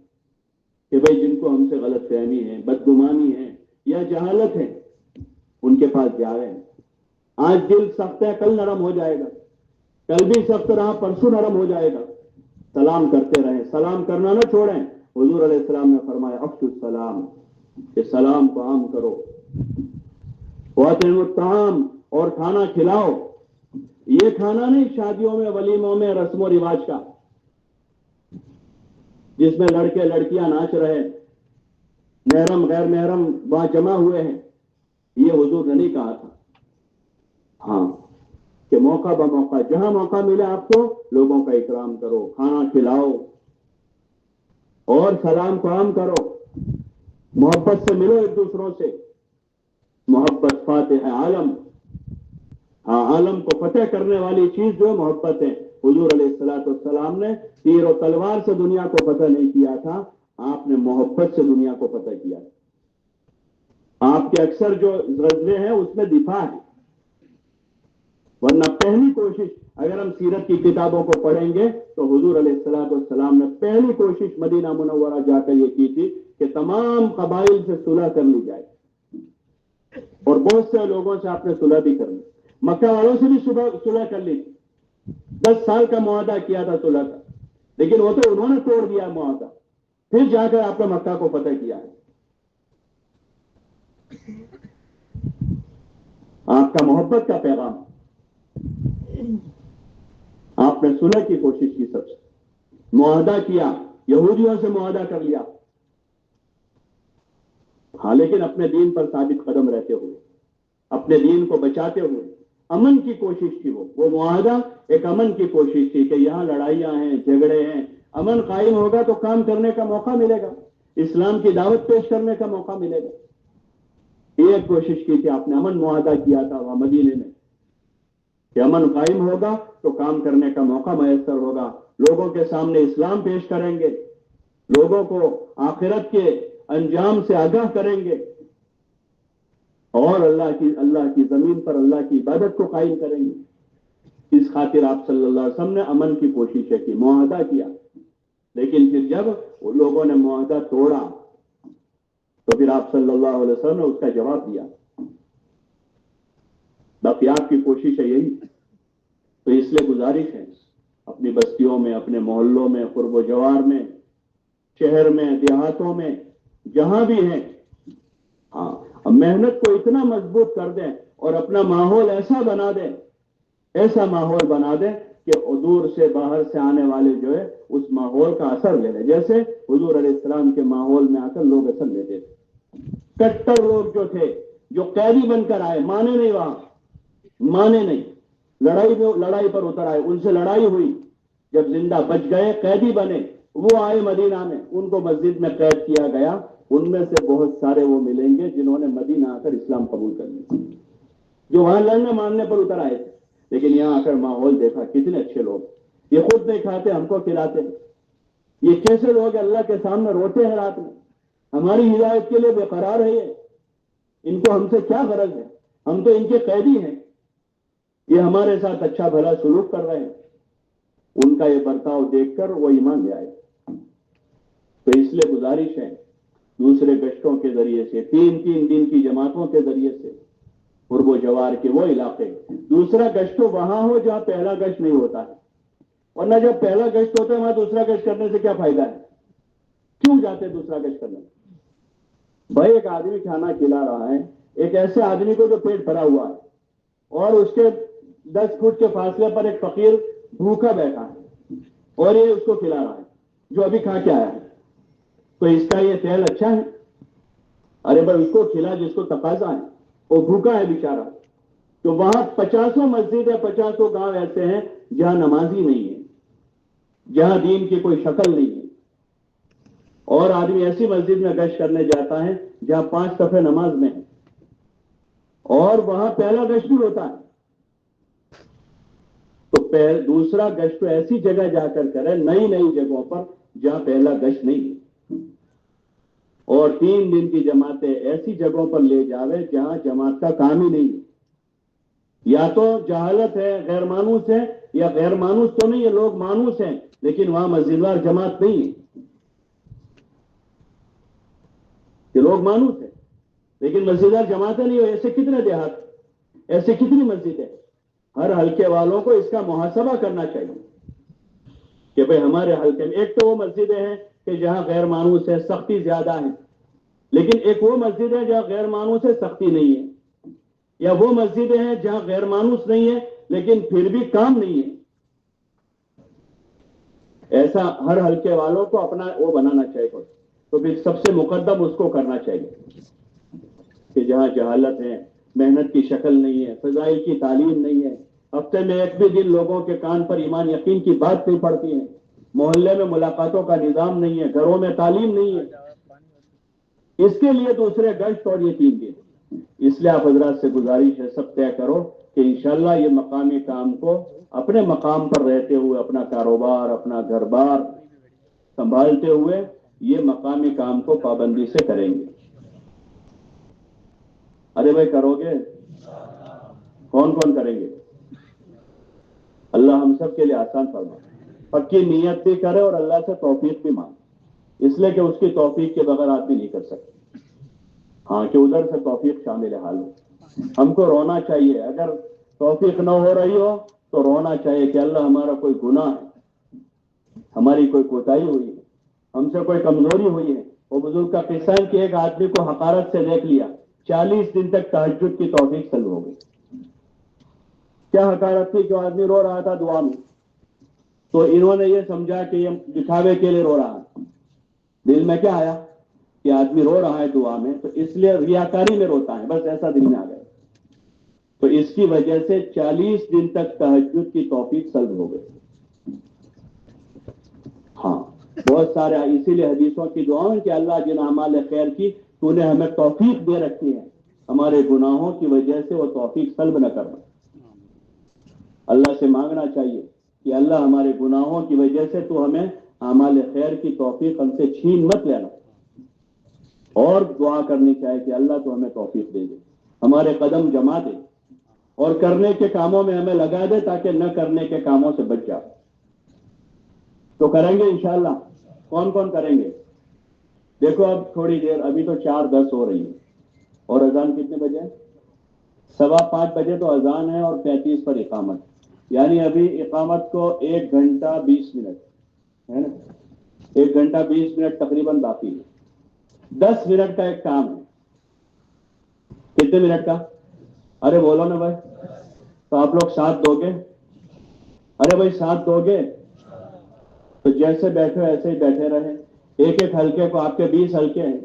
کہ بھئی جن کو ہم سے غلط فہمی ہے، بدگمانی ہے یا جہالت ہے، ان کے پاس جا رہے ہیں. آج دل سخت ہے، کل نرم ہو جائے گا، کل بھی سخت رہا پرسوں نرم ہو جائے گا. سلام کرتے رہیں، سلام کرنا نہ چھوڑیں. حضور علیہ السلام نے فرمایا افشوا السلام، کہ سلام کو عام کرو. واطعموا الطعام، اور کھانا کھلاؤ. یہ کھانا نہیں شادیوں میں ولیموں میں رسم و رواج کا، جس میں لڑکے لڑکیاں ناچ رہے، محرم غیر محرم وہاں جمع ہوئے ہیں. یہ حضور نے نہیں کہا تھا. ہاں کہ موقع بموقع جہاں موقع ملے آپ کو لوگوں کا اکرام کرو، کھانا کھلاؤ اور سلام کو عام کرو. محبت سے ملو ایک دوسروں سے. محبت فاتح عالم. ہاں عالم کو فتح کرنے والی چیز جو محبت ہے. حضور علیہ الصلوۃ والسلام نے تیر و تلوار سے دنیا کو فتح نہیں کیا تھا، آپ نے محبت سے دنیا کو فتح کیا. آپ کے اکثر جو غزلیں ہیں اس میں دفاع ہے، ورنہ پہلی کوشش اگر ہم سیرت کی کتابوں کو پڑھیں گے تو حضور علیہ الصلوۃ والسلام نے پہلی کوشش مدینہ منورہ جا کر یہ کی تھی کہ تمام قبائل سے صلح کر لی جائے، اور بہت سے لوگوں سے آپ نے صلح بھی کر لی. مکہ والوں سے بھی صلح کر لی تھی، 10 سال کا معاہدہ کیا تھا صلح کا، لیکن وہ تو انہوں نے توڑ دیا معاہدہ. پھر جا کر آپ نے مکہ کو فتح کیا ہے. آپ کا محبت کا پیغام، آپ نے صلح کی کوشش کی، سب سے معاہدہ کیا، یہودیوں سے معاہدہ کر لیا. ہاں لیکن اپنے دین پر ثابت قدم رہتے ہوئے، اپنے دین کو بچاتے ہوئے امن کی کوشش کی. وہ معاہدہ ایک امن کی کوشش تھی کہ یہاں لڑائیاں ہیں، جھگڑے ہیں، امن قائم ہوگا تو کام کرنے کا موقع ملے گا، اسلام کی دعوت پیش کرنے کا موقع ملے گا. یہ ایک کوشش کی تھی آپ نے، امن معاہدہ کیا تھا وہاں مدینے میں کہ امن قائم ہوگا تو کام کرنے کا موقع میسر ہوگا، لوگوں کے سامنے اسلام پیش کریں گے، لوگوں کو آخرت کے انجام سے آگاہ کریں گے، اور اللہ کی زمین پر اللہ کی عبادت کو قائم کریں گے. اس خاطر آپ صلی اللہ علیہ وسلم نے امن کی کوششیں کی، معاہدہ کیا. لیکن پھر جب لوگوں نے معاہدہ توڑا تو پھر آپ صلی اللہ علیہ وسلم نے اس کا جواب دیا. باقی آپ کی کوشش ہے یہی. تو اس لیے گزارش ہے اپنی بستیوں میں، اپنے محلوں میں، قرب و جوار میں، شہر میں، دیہاتوں میں، جہاں بھی ہیں، ہاں محنت کو اتنا مضبوط کر دیں اور اپنا ماحول ایسا بنا دیں، ایسا ماحول بنا دیں کہ دور سے باہر سے آنے والے جو ہے اس ماحول کا اثر لے لیں، جیسے حضور علیہ السلام کے ماحول میں آ کر لوگ اثر لیتے تھے۔ کٹر لوگ جو تھے، جو قیدی بن کر آئے، مانے نہیں، وہاں مانے نہیں، لڑائی پر اتر آئے، ان سے لڑائی ہوئی، جب زندہ بچ گئے، قیدی بنے، وہ آئے مدینہ میں، ان کو مسجد میں قید کیا گیا، ان میں سے بہت سارے وہ ملیں گے جنہوں نے مدینہ آ کر اسلام قبول کر لیا، جو وہاں لڑنے ماننے پر اتر آئے تھے، لیکن یہاں آ کر ماحول دیکھا، کتنے اچھے لوگ، یہ خود نہیں کھاتے، ہم کو کھلاتے ہیں، یہ کیسے لوگ اللہ کے سامنے روتے ہیں رات میں، ہماری ہدایت کے لیے بے قرار ہے، یہ ان کو ہم سے کیا غرض ہے، ہم تو ان کے قیدی ہیں، یہ ہمارے ساتھ اچھا بھلا سلوک کر رہے ہیں، ان کا یہ برتاؤ دیکھ کر وہ ایمان لے آئے۔ تو اس لیے گزارش ہے، دوسرے گشتوں کے ذریعے سے، 3 دن کی جماعتوں کے ذریعے سے، قرب و جوار کے وہ علاقے، دوسرا گشت تو وہاں ہو جہاں پہلا گشت نہیں ہوتا ہے، ورنہ جب پہلا گشت ہوتا ہے وہاں دوسرا گشت کرنے سے کیا فائدہ ہے؟ کیوں جاتے دوسرا گشت کرنے؟ بھائی ایک آدمی کھانا کھلا رہا ہے ایک ایسے آدمی کو جو پیٹ بھرا ہوا ہے، اور اس کے 10 فٹ کے فاصلے پر ایک فقیر بھوکا بیٹھا ہے اور یہ اس کو کھلا رہا ہے جو ابھی کھا کے آیا ہے، تو اس کا یہ فعل اچھا ہے؟ ارے بھائی اس کو کھلا جس کو تقاضا ہے، وہ بھوکا ہے بیچارہ۔ تو وہاں 50 مسجد ہے، 50 گاؤں ایسے ہیں جہاں نمازی نہیں ہے، جہاں دین کی کوئی شکل نہیں ہے، اور آدمی ایسی مسجد میں گشت کرنے جاتا ہے جہاں 5 صفحے نماز میں ہے، اور وہاں پہلا گشت بھی ہوتا ہے، تو دوسرا گشت ایسی جگہ جا کر کرے، نئی جگہوں پر جہاں پہلا گشت نہیں ہے، اور 3 دن کی جماعتیں ایسی جگہوں پر لے جاوے جہاں جماعت کا کام ہی نہیں ہے، یا تو جہالت ہے، غیر مانوس ہے، یا غیر مانوس تو نہیں ہے، لوگ مانوس ہیں لیکن وہاں مسجدوار جماعت نہیں ہے، کہ لوگ مانوس ہیں لیکن مسجدوار جماعتیں نہیں ہو، ایسے کتنے دیہات، ایسے کتنی مسجد ہے؟ ہر حلقے والوں کو اس کا محاسبہ کرنا چاہیے کہ بھئی ہمارے حلقے میں ایک تو وہ مسجدیں ہیں کہ جہاں غیر مانوس ہے، سختی زیادہ ہے، لیکن ایک وہ مسجد ہے جہاں غیر مانوس ہے، سختی نہیں ہے، یا وہ مسجدیں ہیں جہاں غیر مانوس نہیں ہے لیکن پھر بھی کام نہیں ہے۔ ایسا ہر حلقے والوں کو اپنا وہ بنانا چاہیے، تو پھر سب سے مقدم اس کو کرنا چاہیے کہ جہاں جہالت ہے، محنت کی شکل نہیں ہے، فضائل کی تعلیم نہیں ہے، ہفتے میں ایک بھی دن لوگوں کے کان پر ایمان یقین کی بات نہیں پڑتی ہے، محلے میں ملاقاتوں کا نظام نہیں ہے، گھروں میں تعلیم نہیں ہے، اس کے لیے دوسرے گشت اور یہ 3 دن۔ اس لیے آپ حضرات سے گزارش ہے، سب طے کرو کہ انشاءاللہ یہ مقامی کام کو اپنے مقام پر رہتے ہوئے، اپنا کاروبار، اپنا گھر بار سنبھالتے ہوئے یہ مقامی کام کو پابندی سے کریں گے۔ ارے بھائی کرو گے؟ کون کون کریں گے؟ اللہ ہم سب کے لیے آسان فرمائے، پکی نیت بھی کرے اور اللہ سے توفیق بھی مانگے، اس لیے کہ اس کی توفیق کے بغیر آدمی نہیں کر سکتے، ہاں کہ ادھر سے توفیق شامل حال ہو۔ ہم کو رونا چاہیے، اگر توفیق نہ ہو رہی ہو تو رونا چاہیے کہ اللہ ہمارا کوئی گناہ ہے، ہماری کوئی کوتاہی ہوئی ہے، ہم سے کوئی کمزوری ہوئی ہے۔ وہ بزرگ کا قصہ ہے کہ ایک آدمی کو حقارت سے دیکھ لیا، 40 دن تک تہجد کی توفیق سلب ہو گئی۔ کیا حقارت تھی؟ جو آدمی رو رہا تھا دعا میں، تو انہوں نے یہ سمجھا کہ یہ دکھاوے کے لیے رو رہا ہے، دل میں کیا آیا کہ آدمی رو رہا ہے دعا میں تو اس لیے ریاکاری میں روتا ہے، بس ایسا دل میں آ گیا، تو اس کی وجہ سے 40 دن تک تہجد کی توفیق سلب ہو گئی۔ ہاں بہت سارے، اسی لیے حدیثوں کی دعا ہے کہ اللہ جن اعمال خیر کی تو نے ہمیں توفیق دے رکھی ہے، ہمارے گناہوں کی وجہ سے وہ توفیق سلب نہ کرنا۔ اللہ سے مانگنا چاہیے کہ اللہ ہمارے گناہوں کی وجہ سے تو ہمیں اعمال خیر کی توفیق ہم سے چھین مت لینا، اور دعا کرنی چاہیے کہ اللہ تو ہمیں توفیق دے دے، ہمارے قدم جما دے اور کرنے کے کاموں میں ہمیں لگا دے تاکہ نہ کرنے کے کاموں سے بچ جائے۔ تو کریں گے انشاءاللہ؟ کون کون کریں گے؟ دیکھو اب تھوڑی دیر، ابھی تو 4:10 ہو رہی ہے، اور اذان کتنے بجے؟ 4:15 بجے تو اذان ہے اور 35 پر اقامت۔ یعنی ابھی اقامت کو 1 گھنٹہ 20 منٹ ہے نا, 1 گھنٹہ 20 منٹ تقریباً باقی ہے. 10 منٹ کا ایک کام ہے. کتنے منٹ کا؟ ارے بولو نا بھائی. تو آپ لوگ ساتھ دو گے؟ ارے بھائی ساتھ دو گے؟ تو جیسے بیٹھے ایسے ہی بیٹھے رہیں. ایک ایک حلقے کو آپ کے 20 حلقے ہیں.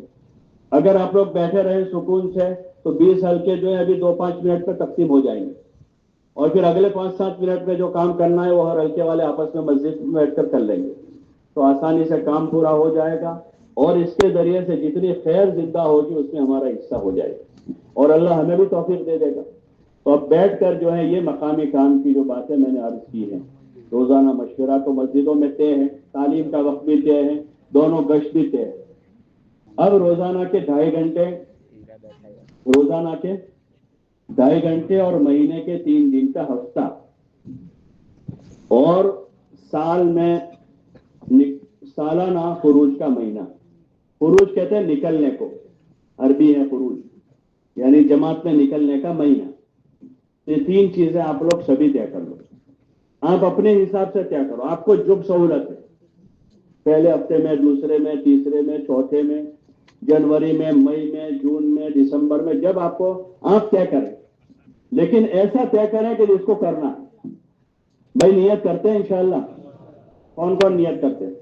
اگر آپ لوگ بیٹھے رہیں سکون سے تو 20 حلقے جو ہے ابھی 2-5 منٹ میں تقسیم ہو جائیں گے, اور پھر اگلے 5-7 منٹ میں جو کام کرنا ہے وہ ہر حلقے والے آپس میں مسجد میں بیٹھ کر لیں گے. تو آسانی سے کام پورا ہو جائے گا, اور اس کے ذریعے سے جتنی خیر زندہ ہوگی اس میں ہمارا حصہ ہو جائے گا, اور اللہ ہمیں بھی توفیق دے دے گا. تو اب بیٹھ کر جو ہے یہ مقامی کام کی جو باتیں میں نے عرض کی ہیں, روزانہ مشورہ تو مسجدوں میں طے ہے, تعلیم کا وقت بھی طے ہے, دونوں گشت بھی طے ہے. اب روزانہ کے 2.5 گھنٹے, روزانہ کے 2.5 گھنٹے اور مہینے کے 3 دن کا ہفتہ, اور سال میں سالانہ خروج کا مہینہ. خروج کہتے ہیں نکلنے کو, عربی ہے خروج, یعنی جماعت میں نکلنے کا مہینہ. یہ 3 چیزیں آپ لوگ سبھی طے کر لو. آپ اپنے حساب سے طے کرو, آپ کو جب سہولت ہے, پہلے ہفتے میں, دوسرے میں, تیسرے میں, چوتھے میں, جنوری میں, مئی میں, جون میں, دسمبر میں, جب آپ کو آپ طے کریں, لیکن ایسا طے کریں کہ جس کو کرنا. بھائی نیت کرتے ہیں انشاءاللہ؟ کون کون نیت کرتے ہیں؟